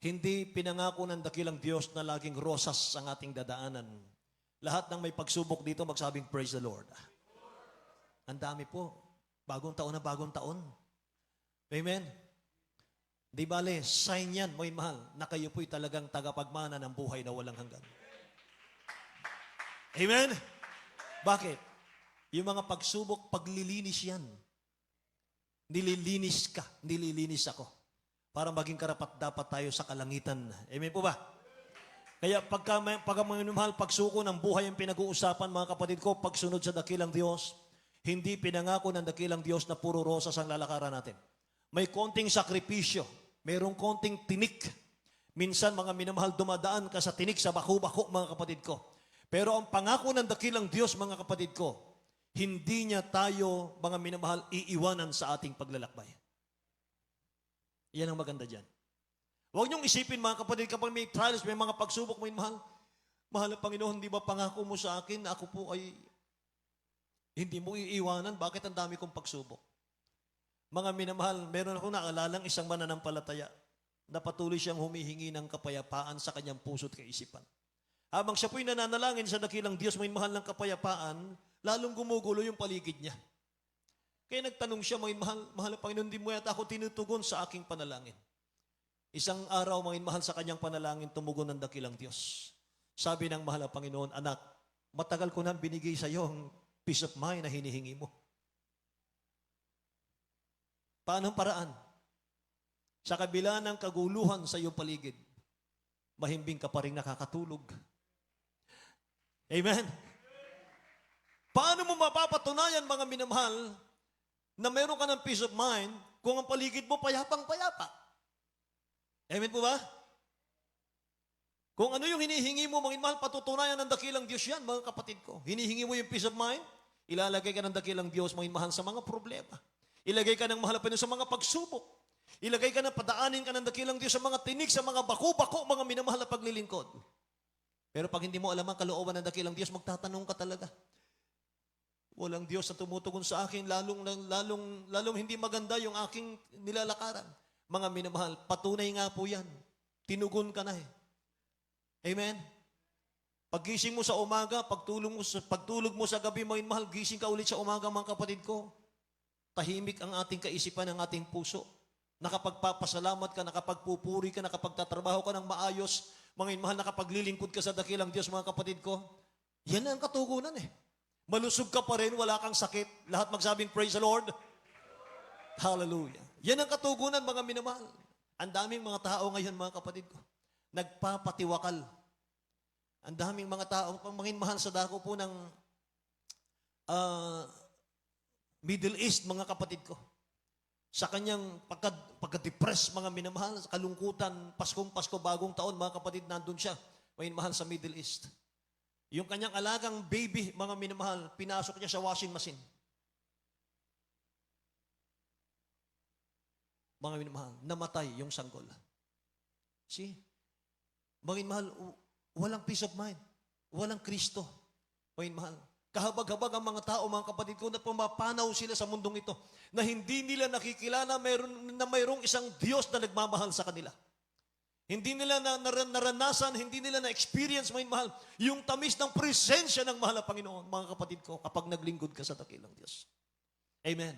Hindi pinangako ng dakilang Diyos na laging rosas ang ating dadaanan. Lahat ng may pagsubok dito, magsabing, praise the Lord. Ang dami po. Bagong taon na bagong taon. Amen? Di bale, sign yan, mga mahal, na kayo po'y talagang tagapagmana ng buhay na walang hanggan. Amen? Bakit? Yung mga pagsubok, paglilinis yan. Nililinis ka, nililinis ako. Para maging karapat-dapat tayo sa kalangitan. Amen po ba? Kaya pagka minamahal, pagsuko ng buhay ang pinag-uusapan, mga kapatid ko, pagsunod sa dakilang Diyos, hindi pinangako ng dakilang Diyos na puro rosas ang lalakaran natin. May konting sakripisyo, mayroong konting tinik. Minsan, mga minamahal, dumadaan ka sa tinik, sa bako-bako, mga kapatid ko. Pero ang pangako ng dakilang Diyos, mga kapatid ko, hindi niya tayo, mga minamahal, iiwanan sa ating paglalakbay. Yan ang maganda dyan. Huwag niyong isipin, mga kapatid, kapag may trials, may mga pagsubok, may mahal, mahal na Panginoon, di ba pangako mo sa akin na ako po ay hindi mo iiwanan? Bakit ang dami kong pagsubok? Mga minamahal, meron akong naalalang isang mananampalataya na patuloy siyang humihingi ng kapayapaan sa kanyang puso at kaisipan. Habang siya po'y nananalangin sa dakilang Diyos, may mahal ng kapayapaan, lalong gumugulo yung paligid niya. Kaya nagtanong siya, mga mahal na Panginoon, di mo yata ako tinutugon sa aking panalangin. Isang araw, mga mahal, sa kanyang panalangin, tumugon ng dakilang Diyos. Sabi ng mahal na Panginoon, anak, matagal ko nang binigay sa iyo ang peace of mind na hinihingi mo. Paano ang paraan? Sa kabila ng kaguluhan sa iyong paligid, mahimbing ka pa rin nakakatulog. Amen? Paano mo mapapatunayan, mga minamahal, na meron ka ng peace of mind kung ang paligid mo payapang-payapa? Amen po ba? Kung ano yung hinihingi mo, mga minamahal, patutunayan ng dakilang Diyos yan, mga kapatid ko. Hinihingi mo yung peace of mind, ilalagay ka ng dakilang Diyos, mga minamahal, sa mga problema. Ilagay ka ng mahal na Panginoon sa mga pagsubok. Ilagay ka na, padaanin ka ng dakilang Diyos sa mga tinik, sa mga bako-bako, mga minamahal na paglilingkod. Pero pag hindi mo alam ang kalooban ng dakilang Diyos, magtatanong ka talaga. Walang Diyos na tumutugon sa akin, lalong hindi maganda yung aking nilalakaran. Mga minamahal, patunay nga po yan. Tinugon ka na eh. Amen? Paggising mo sa umaga, pagtulog mo sa gabi, mga minamahal, gising ka ulit sa umaga, mga kapatid ko. Tahimik ang ating kaisipan, ang ating puso. Nakapagpapasalamat ka, nakapagpupuri ka, nakapagtatrabaho ka ng maayos, mga minamahal, nakapaglilingkod ka sa dakilang Diyos, mga kapatid ko. Yan ang katugunan eh. Malusog ka pa rin, wala kang sakit. Lahat magsabing, praise the Lord. Hallelujah. Yan ang katugunan, mga minamahal. Ang daming mga tao ngayon, mga kapatid ko, nagpapatiwakal. Ang daming mga tao, mga minamahal sa dako po ng Middle East, mga kapatid ko. Sa kanyang pagka-depress, mga minamahal, sa kalungkutan, Paskong Pasko, bagong taon, mga kapatid, nandun siya, mga minamahal sa Middle East. Yung kanyang alagang baby, mga minamahal, pinasok niya sa washing machine. Mga minamahal, namatay yung sanggol. See? Mga minamahal, walang peace of mind. Walang Kristo. Mga minamahal, kahabag-habag ang mga tao, mga kapatid ko, na pumapanaw sila sa mundong ito, na hindi nila nakikilala na mayroong isang Diyos na nagmamahal sa kanila. Hindi nila naranasan, hindi nila na-experience, mga mahal, yung tamis ng presensya ng mahal na Panginoon, mga kapatid ko, kapag naglingkod ka sa dakilang Diyos. Amen.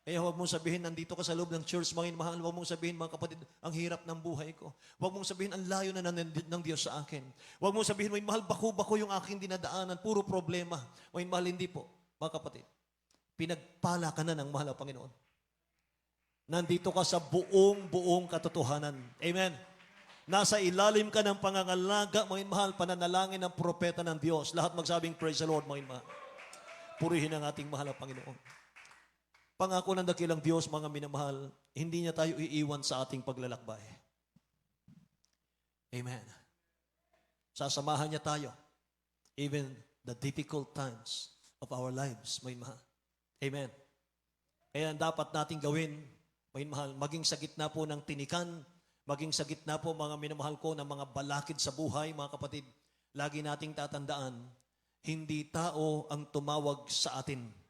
Kaya huwag mong sabihin, nandito ka sa loob ng church, mga mahal, huwag mong sabihin, mga kapatid, ang hirap ng buhay ko. Huwag mong sabihin, ang layo na ng Diyos sa akin. Huwag mong sabihin, mga mahal, bako-bako yung aking dinadaanan, puro problema. Mga mahal, hindi po, mga kapatid. Pinagpala ka na ng mahal na Panginoon. Nandito ka sa buong katotohanan. Amen. Nasa ilalim ka ng pangangalaga, mga mahal, pananalangin ng propeta ng Diyos. Lahat magsabing, praise the Lord, mga mahal. Purihin ang ating mahal na Panginoon. Pangako ng dakilang Diyos, mga minamahal, hindi niya tayo iiwan sa ating paglalakbay. Amen. Sasamahan niya tayo, even the difficult times of our lives, mga minamahal. Amen. Kaya ang dapat nating gawin, mga minamahal, maging sa gitna po ng tinikan, maging sa gitna po, mga minamahal ko, ng mga balakid sa buhay, mga kapatid, lagi nating tatandaan, hindi tao ang tumawag sa atin.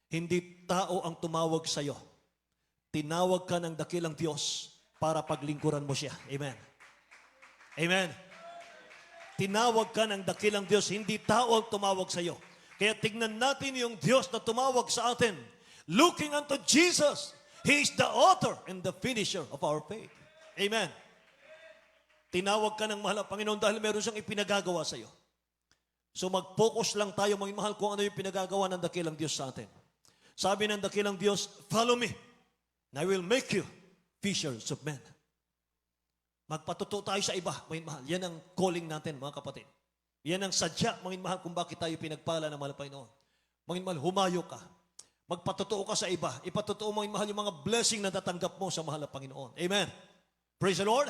Hindi tao ang tumawag sa iyo. Tinawag ka ng dakilang Diyos para paglingkuran mo siya. Amen. Amen. Tinawag ka ng dakilang Diyos, hindi tao ang tumawag sa iyo. Kaya tignan natin yung Diyos na tumawag sa atin. Looking unto Jesus, He is the author and the finisher of our faith. Amen. Tinawag ka ng mahal na Panginoon dahil meron siyang ipinagagawa sa iyo. So mag-focus lang tayo, mga mahal, kung ano yung pinagagawa ng dakilang Diyos sa atin. Sabi ng dakilang Diyos, follow me, and I will make you fishers of men. Magpatuto tayo sa iba, mga mahal. Yan ang calling natin, mga kapatid. Yan ang sadya, mga mahal, kung bakit tayo pinagpala ng mahal Panginoon. Mga mahal, humayo ka. Magpatuto ka sa iba. Ipatutuo, mga mahal, yung mga blessing na tatanggap mo sa mahal na Panginoon. Amen. Praise the Lord.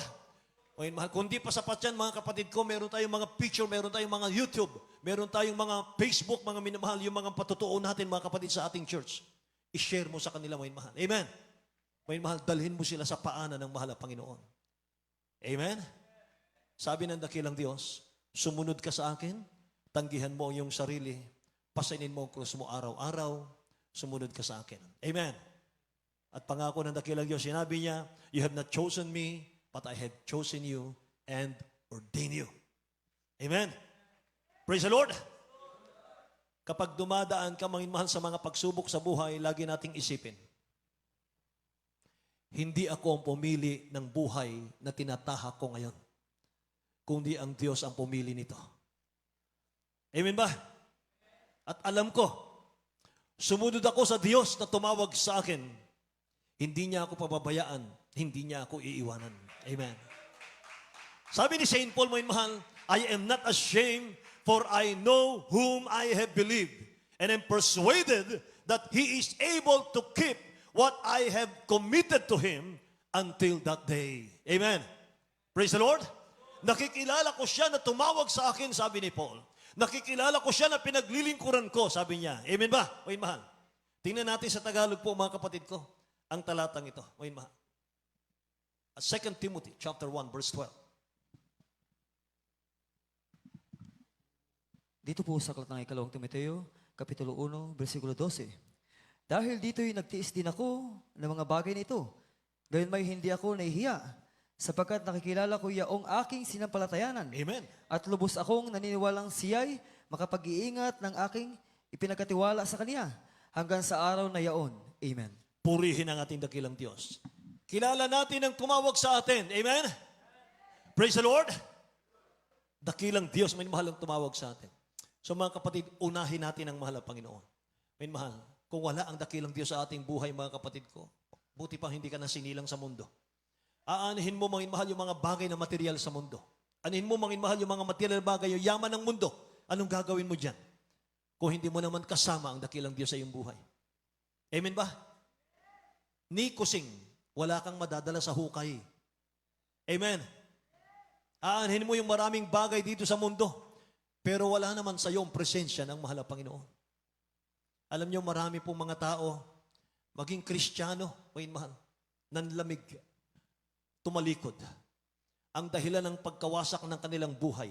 Mga mahal, kung di pa sapat yan, mga kapatid ko, meron tayong mga picture, meron tayong mga YouTube, meron tayong mga Facebook, mga minamahal, yung mga patutuo natin, mga kapatid, sa ating church. I-share mo sa kanila, mga mahal. Amen. Mga mahal, dalhin mo sila sa paanan ng mahal na Panginoon. Amen. Sabi ng dakilang Diyos, sumunod ka sa akin, tanggihan mo ang iyong sarili, pasainin mo ang krus mo araw-araw, sumunod ka sa akin. Amen. At pangako ng dakilang Diyos, sinabi niya, you have not chosen me, but I have chosen you and ordained you. Amen. Praise the Lord. Kapag dumadaan ka, mga mahal, sa mga pagsubok sa buhay, lagi nating isipin, hindi ako ang pumili ng buhay na tinatahak ko ngayon, kundi ang Diyos ang pumili nito. Amen ba? At alam ko, sumunod ako sa Diyos na tumawag sa akin, hindi niya ako pababayaan, hindi niya ako iiwanan. Amen. Sabi ni St. Paul, mga mahal, I am not ashamed, for I know whom I have believed, and am persuaded that He is able to keep what I have committed to Him until that day. Amen. Praise the Lord. Nakikilala ko siya na tumawag sa akin, sabi ni Paul. Nakikilala ko siya na pinaglilingkuran ko, sabi niya. Amen ba? O mahal. Tingnan natin sa Tagalog po, mga kapatid ko. ang talatang ito. Ngayon, 2 Timothy chapter 1 verse 12. Dito po sa aklat ng ikalawang Timoteo, Kapitulo 1, versikulo 12. Dahil dito'y nagtiis din ako ng mga bagay na ito. Gayon may hindi ako nahihiya, sapagkat nakikilala ko yaong aking sinampalatayanan. Amen. At lubos akong naniniwalang siya'y makapag-iingat ng aking ipinagkatiwala sa kanya hanggang sa araw na yaon. Amen. Purihin ang ating dakilang Diyos. Kilala natin ang tumawag sa atin. Amen? Praise the Lord. Dakilang Diyos, may mahal ang tumawag sa atin. So mga kapatid, unahin natin ang mahal na Panginoon. May mahal, kung wala ang dakilang Diyos sa ating buhay, mga kapatid ko, buti pa hindi ka na sinilang sa mundo. Aanihin mo, mga mahal, yung mga bagay na material sa mundo. Anihin mo, mga mahal, yung mga material na bagay, yung yaman ng mundo. Anong gagawin mo dyan? Kung hindi mo naman kasama ang dakilang Diyos sa iyong buhay. Amen ba? Ni kusing, wala kang madadala sa hukay. Amen. Aanhin mo yung maraming bagay dito sa mundo, pero wala naman sa iyo ang presensya ng mahal na Panginoon. Alam niyo, marami pong mga tao, maging Kristiyano, may mahal, nanlamig, tumalikod. Ang dahilan ng pagkawasak ng kanilang buhay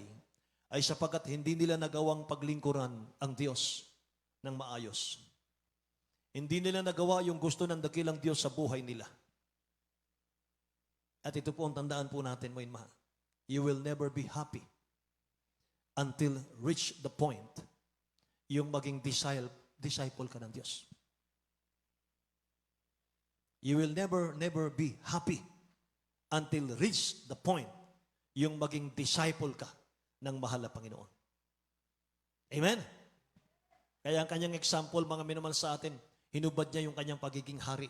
ay sapagkat hindi nila nagawang paglingkuran ang Diyos ng maayos. Hindi nila nagawa yung gusto ng dakilang Diyos sa buhay nila. At ito po ang tandaan po natin, mga mahal. You will never be happy until reach the point yung maging disciple ka ng Diyos. You will never be happy until reach the point yung maging disciple ka ng mahal na Panginoon. Amen? Kaya ang kanyang example, mga minamahal sa atin, hinubad niya yung kanyang pagiging hari.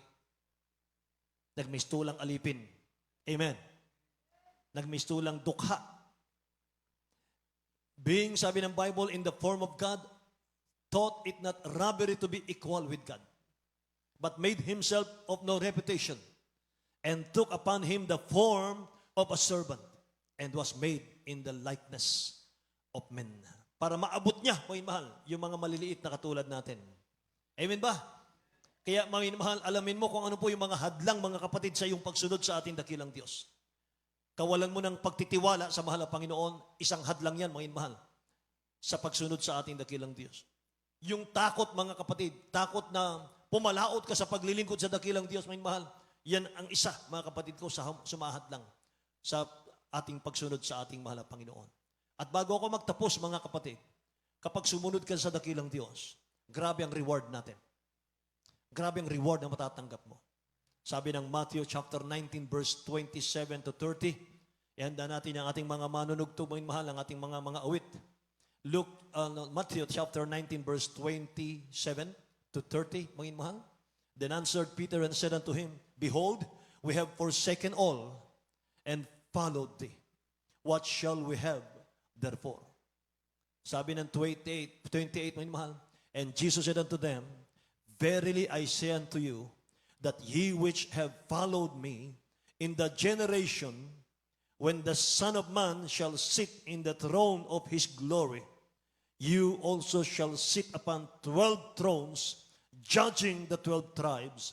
Nagmistulang alipin. Amen. Nagmistulang dukha. Being, sabi ng Bible, in the form of God, thought it not robbery to be equal with God, but made himself of no reputation, and took upon him the form of a servant, and was made in the likeness of men. Para maabot niya, mga mahal, yung mga maliliit na katulad natin. Amen ba? Kaya, mga mahal, alamin mo kung ano po yung mga hadlang, mga kapatid, sa iyong pagsunod sa ating dakilang Diyos. Kawalan mo ng pagtitiwala sa mahal na Panginoon, isang hadlang yan, mga mahal, sa pagsunod sa ating dakilang Diyos. Yung takot, mga kapatid, takot na pumalaot ka sa paglilingkod sa dakilang Diyos, mga mahal, yan ang isa, mga kapatid ko, sa sumahadlang sa ating pagsunod sa ating mahal na Panginoon. At bago ako magtapos, mga kapatid, kapag sumunod ka sa dakilang Diyos, grabe ang reward natin. Grabe ang reward na matatanggap mo. Sabi ng Matthew chapter 19 verse 27 to 30, ihanda natin ang ating mga manunugto, mga mahal, ang ating mga awit. Matthew chapter 19 verse 27 to 30, mga mahal. Then answered Peter and said unto him, Behold, we have forsaken all and followed thee. What shall we have therefore? Sabi ng 28, mga mahal, and Jesus said unto them, Verily I say unto you, that ye which have followed me in the generation when the Son of Man shall sit in the throne of his glory, you also shall sit upon 12 thrones, judging the 12 tribes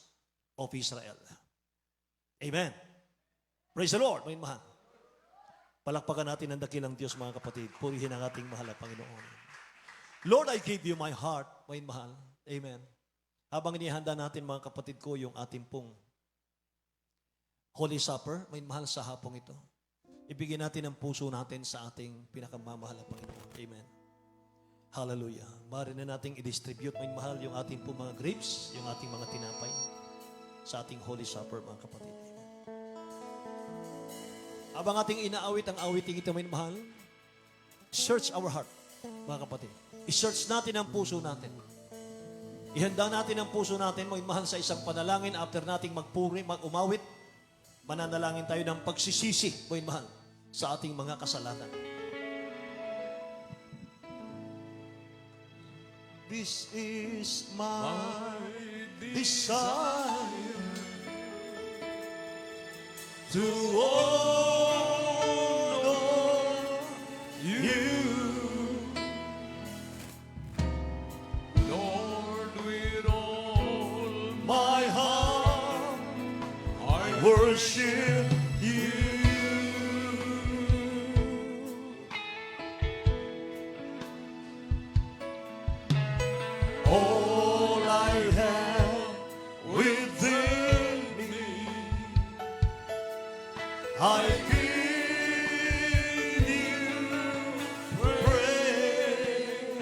of Israel. Amen. Praise the Lord, mga mahal. Palakpakan natin ang dakilang Diyos, mga kapatid. Purihin ang ating mahal na Panginoon. Lord, I give you my heart, mga mahal. Amen. Habang inihanda natin, mga kapatid ko, yung ating pong Holy Supper, may mahal sa hapong ito. Ibigin natin ang puso natin sa ating pinakamamahal na Panginoon. Amen. Hallelujah. Maaari na nating i-distribute, may mahal, yung ating pong mga grapes, yung ating mga tinapay sa ating Holy Supper, mga kapatid. Amen. Habang ating inaawit ang awiting ito, may mahal, search our heart, mga kapatid. I-search natin ang puso natin. Ihanda natin ang puso natin, mga mahal, sa isang panalangin after nating magpuri, umawit. Mananalangin tayo ng pagsisisi, mga mahal, sa ating mga kasalanan. This is my desire to honor you. My heart worship you. All I have within me, I give you praise.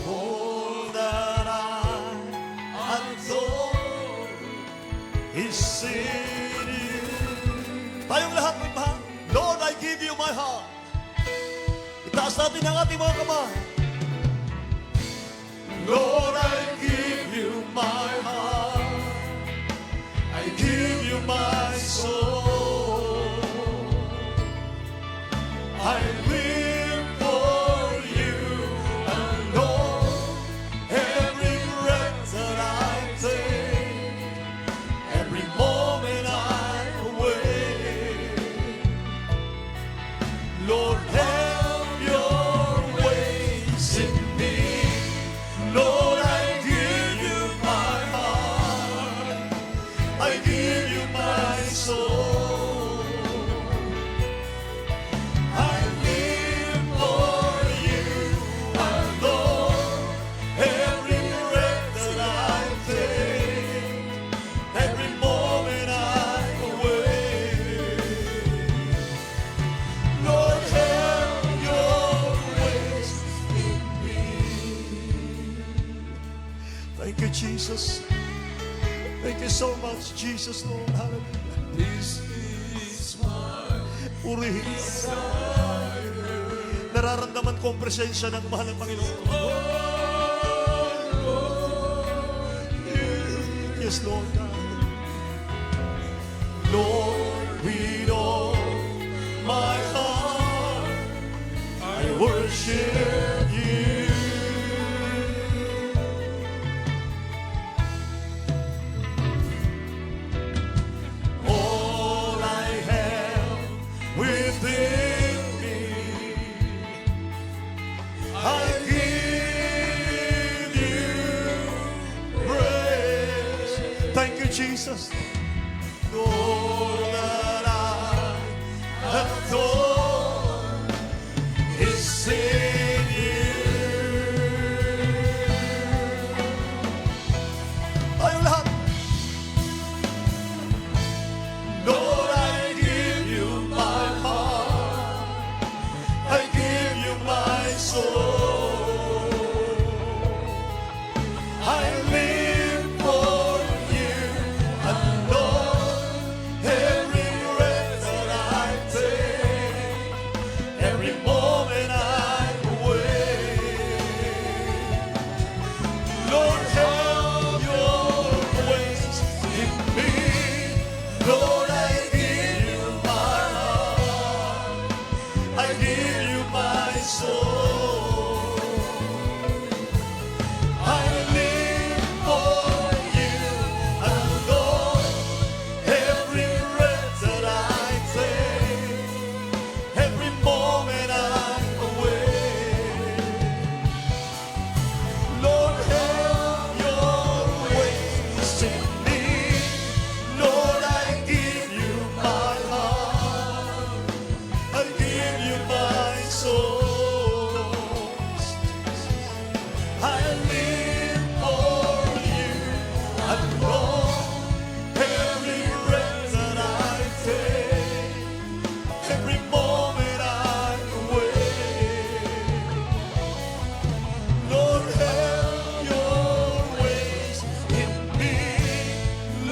All that I adore is in you. Tayong lahat may mahal. Lord, I give you my heart. Itaas natin ang ating mga kamay. Lord, I give you my heart. I give you my soul. I live for you alone. Every breath that I take, every moment I'm awake. Lord, have your ways in me. Lord, I give you my heart. I give you my soul. I live for you alone. Every breath that I take, every moment I'm awake. Lord, have your ways in me. Thank you, Jesus. Thank you so much, Jesus, Lord. Hallelujah. This is my purihin. Nararamdaman ko ang presensya ng mahal ng Panginoon. Yes, Lord God. Lord, with all my heart, I worship you. All I have within me, I give you praise. Thank you, Jesus. All that I adore is in you. Tayong lahat. Lord, I give you my heart. I give you my soul. I live for you alone. Every breath that I take, every moment I'm awake. Lord, have your ways in me. Lord, I give you my heart. I give you my soul. I live for you alone. Every breath that I take, every moment I'm awake. Lord, have your ways in me. Lord, I give you my heart. I give you my soul. I live for you alone. Every breath that I take, every moment I'm awake. Lord, have your ways in me.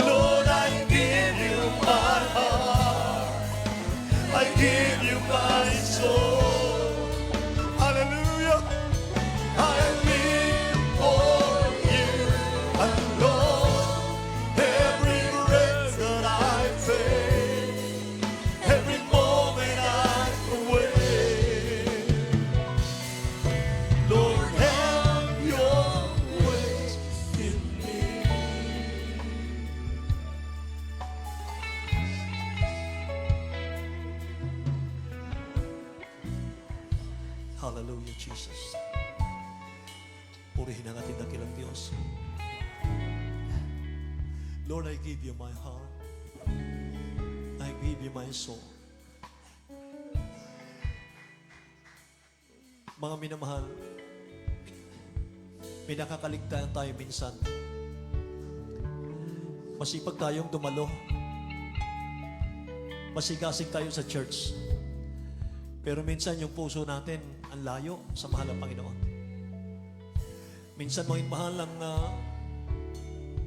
Lord, I give you my heart. I give you my soul. Hallelujah. I live for you alone. Every breath that I take, every moment I'm awake. Lord, have your ways in me. Hallelujah, Jesus. Purihin ang ating dakilang Diyos. Lord, I give you my heart. I give you my soul. Mga minamahal, may nakakaligtaan tayo minsan. Masipag tayong dumalo. Masigasig tayo sa church. Pero minsan yung puso natin ang layo sa mahal ng Panginoon. Minsan mga mahal ang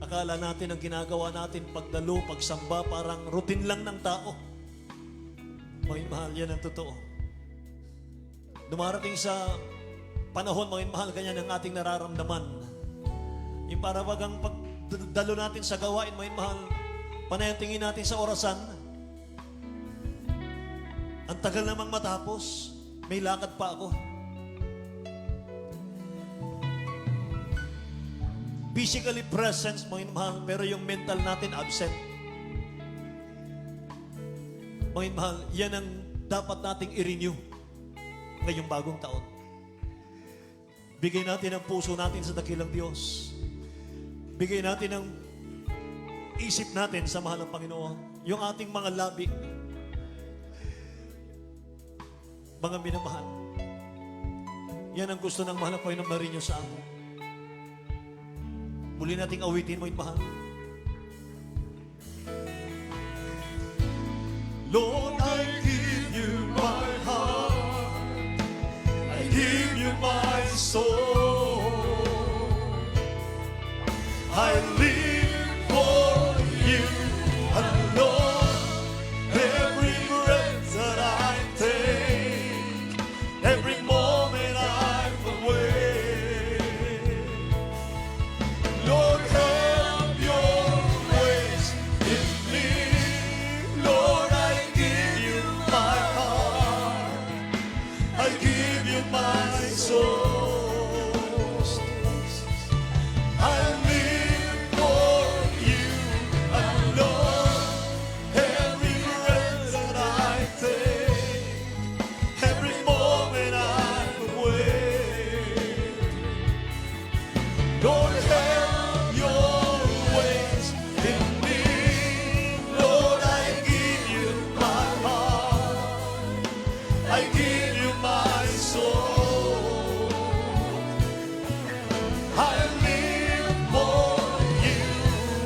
akala natin ang ginagawa natin pagdalo, pagsamba, parang routine lang ng tao. Mga mahal, yan ang totoo. Dumarating sa panahon, mga mahal, ganyan ang ating nararamdaman. Yung para bagang pagdalo natin sa gawain, mga mahal, panay ang tingin natin sa orasan. Ang tagal namang matapos, may lakad pa ako. Physically present, mga mahal, pero yung mental natin absent. Mga mahal, yan ang dapat nating i-renew ngayong bagong taon. Bigay natin ang puso natin sa dakilang Diyos. Bigay natin ang isip natin sa mahal ng Panginoon. Yung ating mga labi. Mga minamahal. Yan ang gusto ng mahal ng Panginoon marinyo sa atin. Muli nating awitin mo yung mahal. Lord, I give you my heart. I give you my soul. I live for you alone. Every breath that I take, every moment I'm awake. Lord, have your ways in me. Lord, I give you my heart. I give you my soul. I live for you alone. Every breath that I take, every moment I'm awake. Lord, have your ways in me. Lord, I give you my heart. I give you my soul. I live for you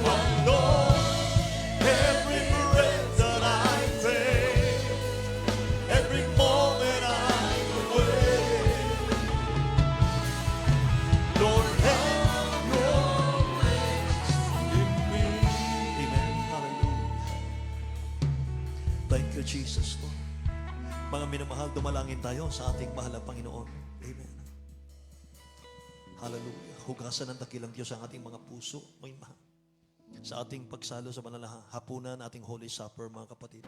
alone. Every breath that I take, every moment I'm awake. Lord, have your ways in me. Amen. Hallelujah. Thank you, Jesus. Lord. Mga minamahal, dumalangin tayo sa ating mahal na Panginoon. Amen. Hallelujah. Hugasan ng dakilang Diyos ang ating mga puso, mga mahal. Sa ating pagsalo sa hapunan, ating Holy Supper, mga kapatid.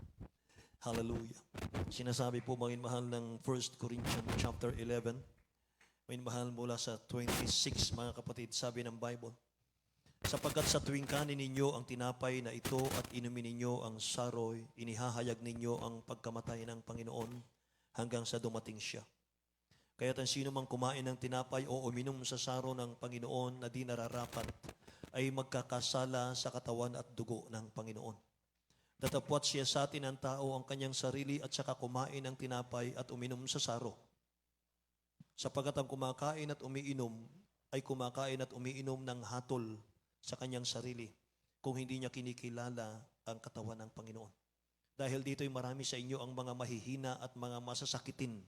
Hallelujah. Sinasabi po, mga mahal, ng 1 Corinthians chapter 11, mga mahal, mula sa 26, mga kapatid, sabi ng Bible, sapagkat sa tuwing kanin ninyo ang tinapay na ito at inumin ninyo ang saroy, inihahayag ninyo ang pagkamatay ng Panginoon hanggang sa dumating siya. Kaya't ang sino mang kumain ng tinapay o uminom sa saro ng Panginoon na di nararapat ay magkakasala sa katawan at dugo ng Panginoon. Datapwat siya sa atin ang tao ang kanyang sarili at saka kumain ng tinapay at uminom sa saro. Sapagkat ang kumakain at umiinom ay kumakain at umiinom ng hatol sa kanyang sarili kung hindi niya kinikilala ang katawan ng Panginoon. Dahil dito'y marami sa inyo ang mga mahihina at mga masasakitin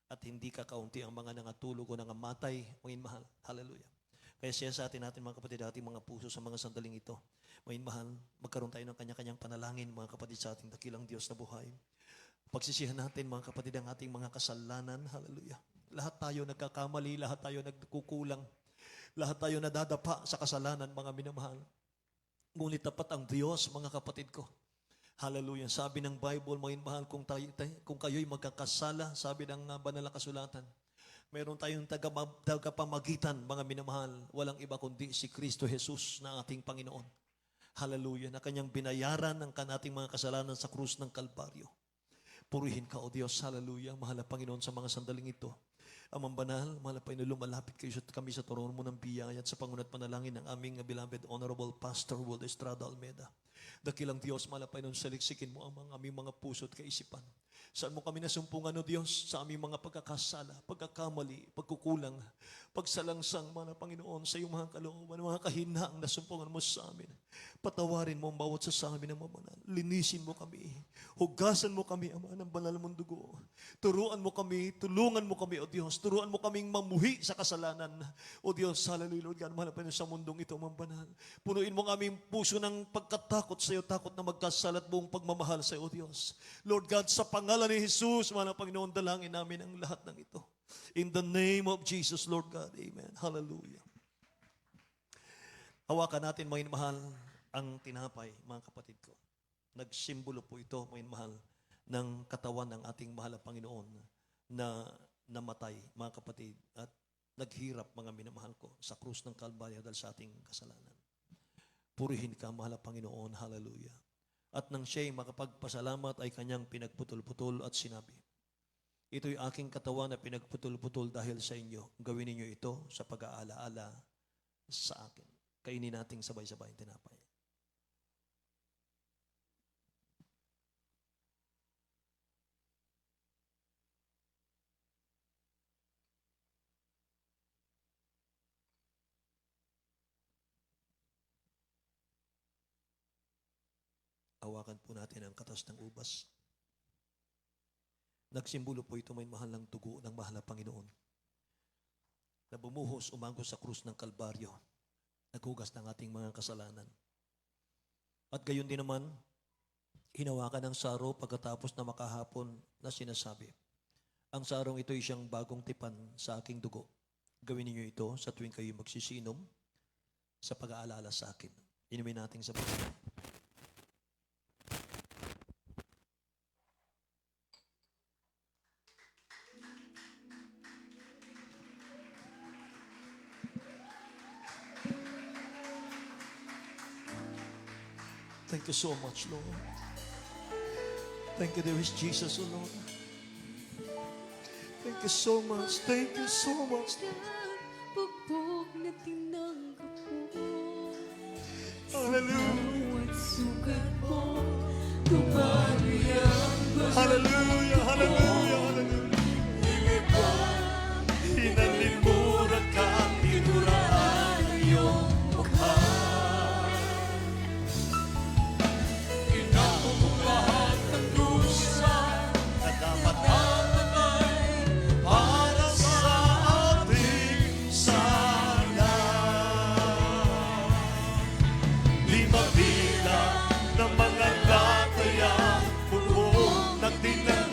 at hindi kakaunti ang mga nangatulog o nangamatay. Mga mahal, hallelujah. Kaya siya sa atin mga kapatid, ating mga puso sa mga sandaling ito. Mga mahal, magkaroon tayo ng kanya-kanyang panalangin, mga kapatid, sa ating dakilang Diyos na buhay. Pagsisihan natin, mga kapatid, ang ating mga kasalanan. Hallelujah. Lahat tayo nagkakamali, lahat tayo nagkukulang. Lahat tayo nadadapa sa kasalanan, mga minamahal. Ngunit tapat ang Diyos, mga kapatid ko. Hallelujah. Sabi ng Bible, mga mahal, kung kayo'y magkakasala, sabi ng banal na kasulatan, mayroon tayong tagapamagitan, mga minamahal, walang iba kundi si Kristo Jesus na ating Panginoon. Hallelujah. Na kanyang binayaran ang ating mga kasalanan sa krus ng Kalbaryo. Purihin ka, O Diyos. Hallelujah. Mahal na Panginoon, sa mga sandaling ito. Amang banal, mahal na Panginoon, lumalapit kayo kami sa trono mo ng biyaya at sa pangunat panalangin ng aming beloved Honorable Pastor World Estrada Almeida. Dakilang Diyos, mahal na Panginoon, saliksikin mo ang aming mga puso at kaisipan. Saan mo kami nasumpungan, O Diyos, sa aming mga pagkakasala, pagkakamali, pagkukulang, pagsalangsang, mahal na Panginoon, sa iyong mga kalooban, mga kahinaang nasumpungan mo sa amin. Patawarin mo ang bawat sa amin ng mabanal. Linisin mo kami. Hugasan mo kami, Ama, ng banal mong dugo. Turuan mo kami, tulungan mo kami, O Diyos. Turuan mo kaming mamuhi sa kasalanan. O Diyos, hallelujah, Lord God, mahal na Panginoon, sa mundong ito, mambanal. Punuin mo aming puso ng pagkatakot sa iyo, takot na magkasala at buong pagmamahal sa iyo, O Diyos. Lord God, sa pangalan ni Jesus, mahal na Panginoon, dalangin namin ang lahat ng ito. In the name of Jesus, Lord God, amen. Hallelujah. Hawakan natin, mga mahal, ang tinapay, mga kapatid ko. Nagsimbolo po ito, mga mahal, ng katawan ng ating mahal na Panginoon na namatay, mga kapatid, at naghirap, mga minamahal ko, sa krus ng Kalbaryo dahil sa ating kasalanan. Purihin ka, mahal na Panginoon, hallelujah. At nang siya'y makapagpasalamat ay kanyang pinagputol-putol at sinabi, ito'y aking katawan na pinagputol-putol dahil sa inyo. Gawin ninyo ito sa pag-aalaala sa akin. Kainin nating sabay-sabay ang tinapay. Hawakan po natin ang katas ng ubas. Nagsimbolo po ito, may mahal ng dugo ng mahal na Panginoon na bumuhos umagos sa krus ng Kalbaryo, naghugas ng ating mga kasalanan. At gayon din naman, hinawakan ng saro pagkatapos na makahapon na sinasabi, ang sarong ito ay siyang bagong tipan sa aking dugo. Gawin niyo ito sa tuwing kayo magsisinom sa pag-aalala sa akin. Inumin natin sa Panginoon. Thank you so much, Lord. Thank you, there is Jesus, O Lord. Thank you so much. Thank you so much. Bugbog na tinanggap mo. Hallelujah. Bawat sugat mo, tumari ang gusto. Hallelujah. Hallelujah. Hallelujah. Hinalimuran ka, tinuraan ang iyong mukha. Inako mo lahat ng dusa na dapat namatay para sa ating sala. Di mabilang ng mga lataya, buong nagtinang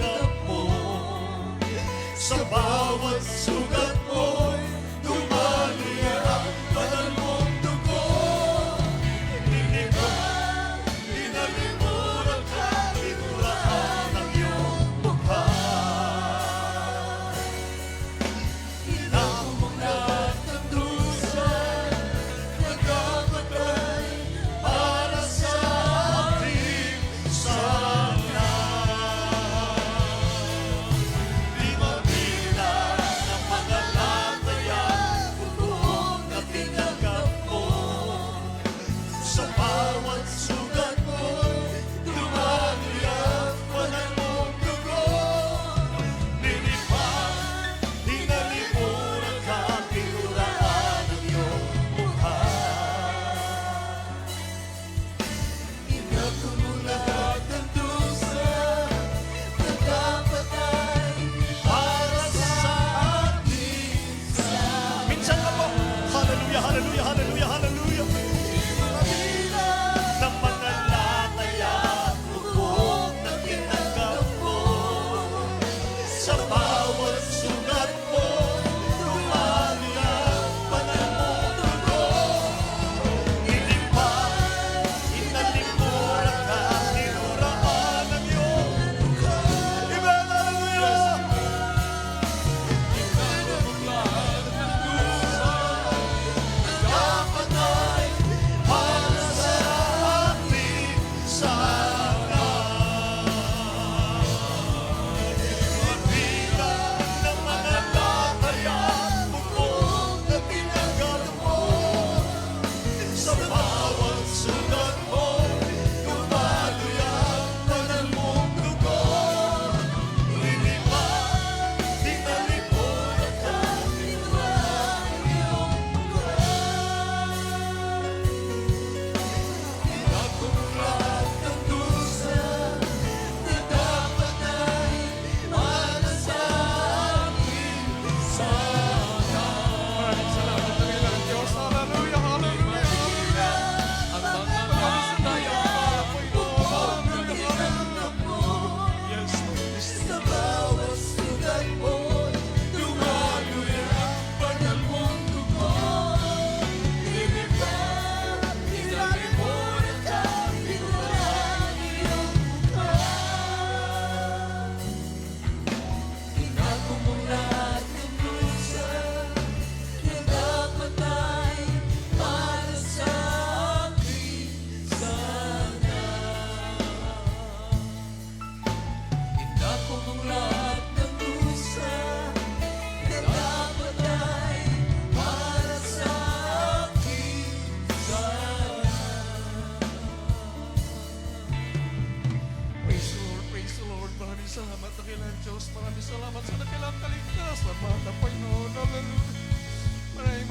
salamat na kailan Diyos. Maraming salamat sa nakilang kaligtasan, mga Panginoon. Hallelujah.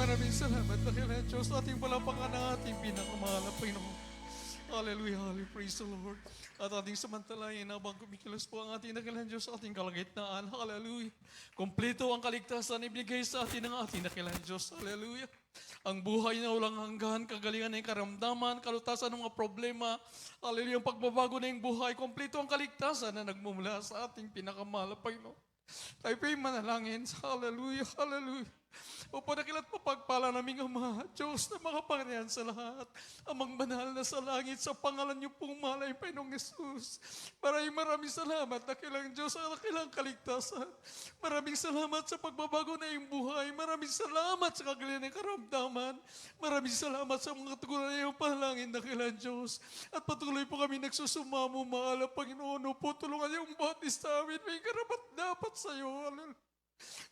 Maraming salamat na kailan Diyos. Ating palapakan ang ating pinakamahal na Panginoon. Hallelujah, hallelujah, praise the Lord. At ating samantalayin habang kumikilos po ang ating nakilang Diyos sa ating kalagitnaan. Hallelujah. Kompleto ang kaligtasan ibigay sa atin ng ating nakilang Diyos. Hallelujah. Ang buhay na walang hanggan, kagalingan ng karamdaman, kalutasan ng mga problema. Hallelujah, ang pagbabago na yung buhay. Kompleto ang kaligtasan na nagmumula sa ating pinakamahal na Panginoon. Tayo po'y manalangin. Hallelujah, hallelujah. Opo, nakilat papagpala naming Ama, Diyos na makapangyarihan sa lahat, Amang banal na sa langit, sa pangalan niyo pong malay, Panginoong Jesus. Maraming salamat, nakilang Diyos, ang nakilang kaligtasan. Maraming salamat sa pagbabago na iyong buhay. Maraming salamat sa kagalingan ng karamdaman. Maraming salamat sa mga tugunan na iyong panalangin, nakilang Diyos. At patuloy po kami nagsusumamo, mahal na Panginoon. Opo, tulungan niyo ang bawat isa amin. May karapat dapat sa iyo. Hallelujah.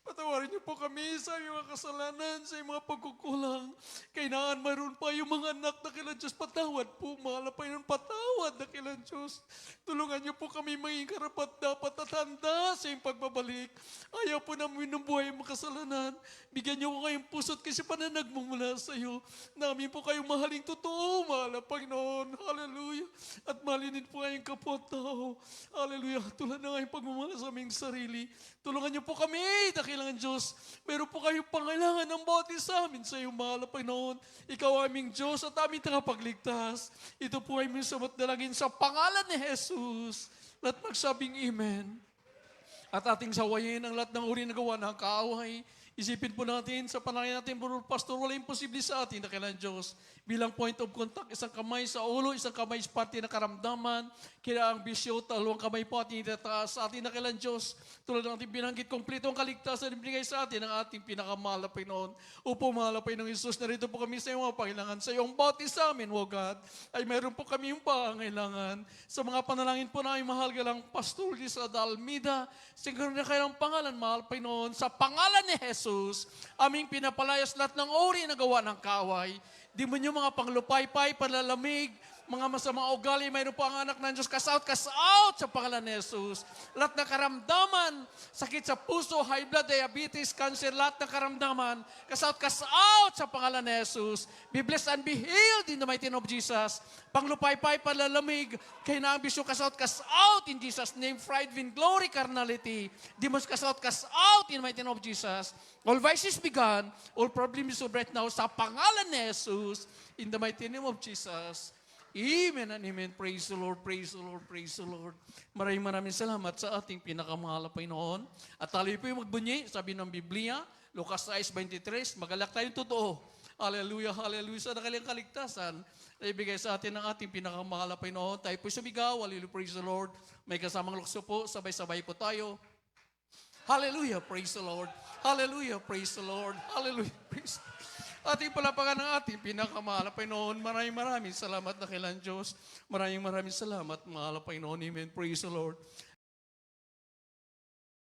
Patawarin niyo po kami sa iyong mga kasalanan, sa iyong mga pagkukulang. Kailangan mayroon pa yung mga anak na kailan Diyos. Patawad po, mahal na Panginoon, patawad na kailan Diyos. Tulungan niyo po kami maging karapat dapat at handa sa iyong pagbabalik. Ayaw po namin binubuhay ang mga kasalanan. Bigyan niyo ko kayong puso't kasipanan nagmumula sa iyo. Namin po kayong mahaling totoo, mahal na Panginoon. Hallelujah. At mahalin din po kayong kapwa-tao. Hallelujah. Tulad na kayong pagmamahal sa aming sarili. Tulungan niyo po kami, dakilang Diyos. Meron po kayong pangailangan ng bawat isa amin sa iyong mahal na Panginoon. Ikaw aming Diyos at aming tagapagligtas. Ito po ay aming samot dalangin sa pangalan ni Jesus. Lahat magsabing Amen. At ating sawayin ang lahat ng uri na gawa ng kaaway. Isipin po natin sa panalangin natin, Brother Pastor, wala imposible sa atin na kailan Diyos. Bilang point of contact, isang kamay sa ulo, isang kamay sa parte ng karamdaman, kaya ang bisyo, dalawang kamay po ating itataas sa atin na kailan Diyos. Tulad ng ating binanggit, kompleto ang kaligtasan ibigay sa atin ng ating pinakamahal na Panginoon. Upo, mahal na Panginoong Jesus, narito po kami sa iyong mga pangailangan. Sa iyong bawat isa amin, O God, ay meron po kami yung pangailangan. Sa mga panalangin po na ay mahal galang Pastor Lisa Dalmida, siguro na kailang pangalan, mahal Panginoon, sa pangalan ni Jesus, aming pinapalayas lahat ng uri na gawa ng kaaway. Di mo nyo mga panglupaypay, panlalamig, mga masamang ugali, mayroon po ang anak ng Diyos, cast out sa pangalan ni Jesus. Lahat na karamdaman, sakit sa puso, high blood, diabetes, cancer, lahat na karamdaman, cast out sa pangalan ni Jesus. Be blessed and be healed in the mighty name of Jesus. Panglupaypay, panlalamig, kaya na ang bisyo, cast out in Jesus' name. Pride, vain glory, carnality, demons, cast out in the mighty name of Jesus. All vices begun, all problems solved right now sa pangalan ni Jesus, in the mighty name of Jesus. Amen and amen. Praise the Lord, praise the Lord, praise the Lord. Maraming salamat sa ating pinakamahal na Panginoon. At tayo po yung magbunyi, sabi ng Biblia, Lucas 6:23, magalak tayong totoo. Hallelujah, hallelujah. Sa nakalang kaligtasan na ibigay sa atin ng ating pinakamahal na Panginoon. Tayo po sumigaw, hallelujah, praise the Lord. May kasamang lukso po, sabay-sabay po tayo. Hallelujah, praise the Lord. Hallelujah, praise the Lord. Hallelujah, praise the Lord. Ating palapakan ng ating pinakamahal na Panginoon. Maraming salamat na kailan Diyos. Maraming salamat, mahal na Panginoon. Amen. Praise the Lord.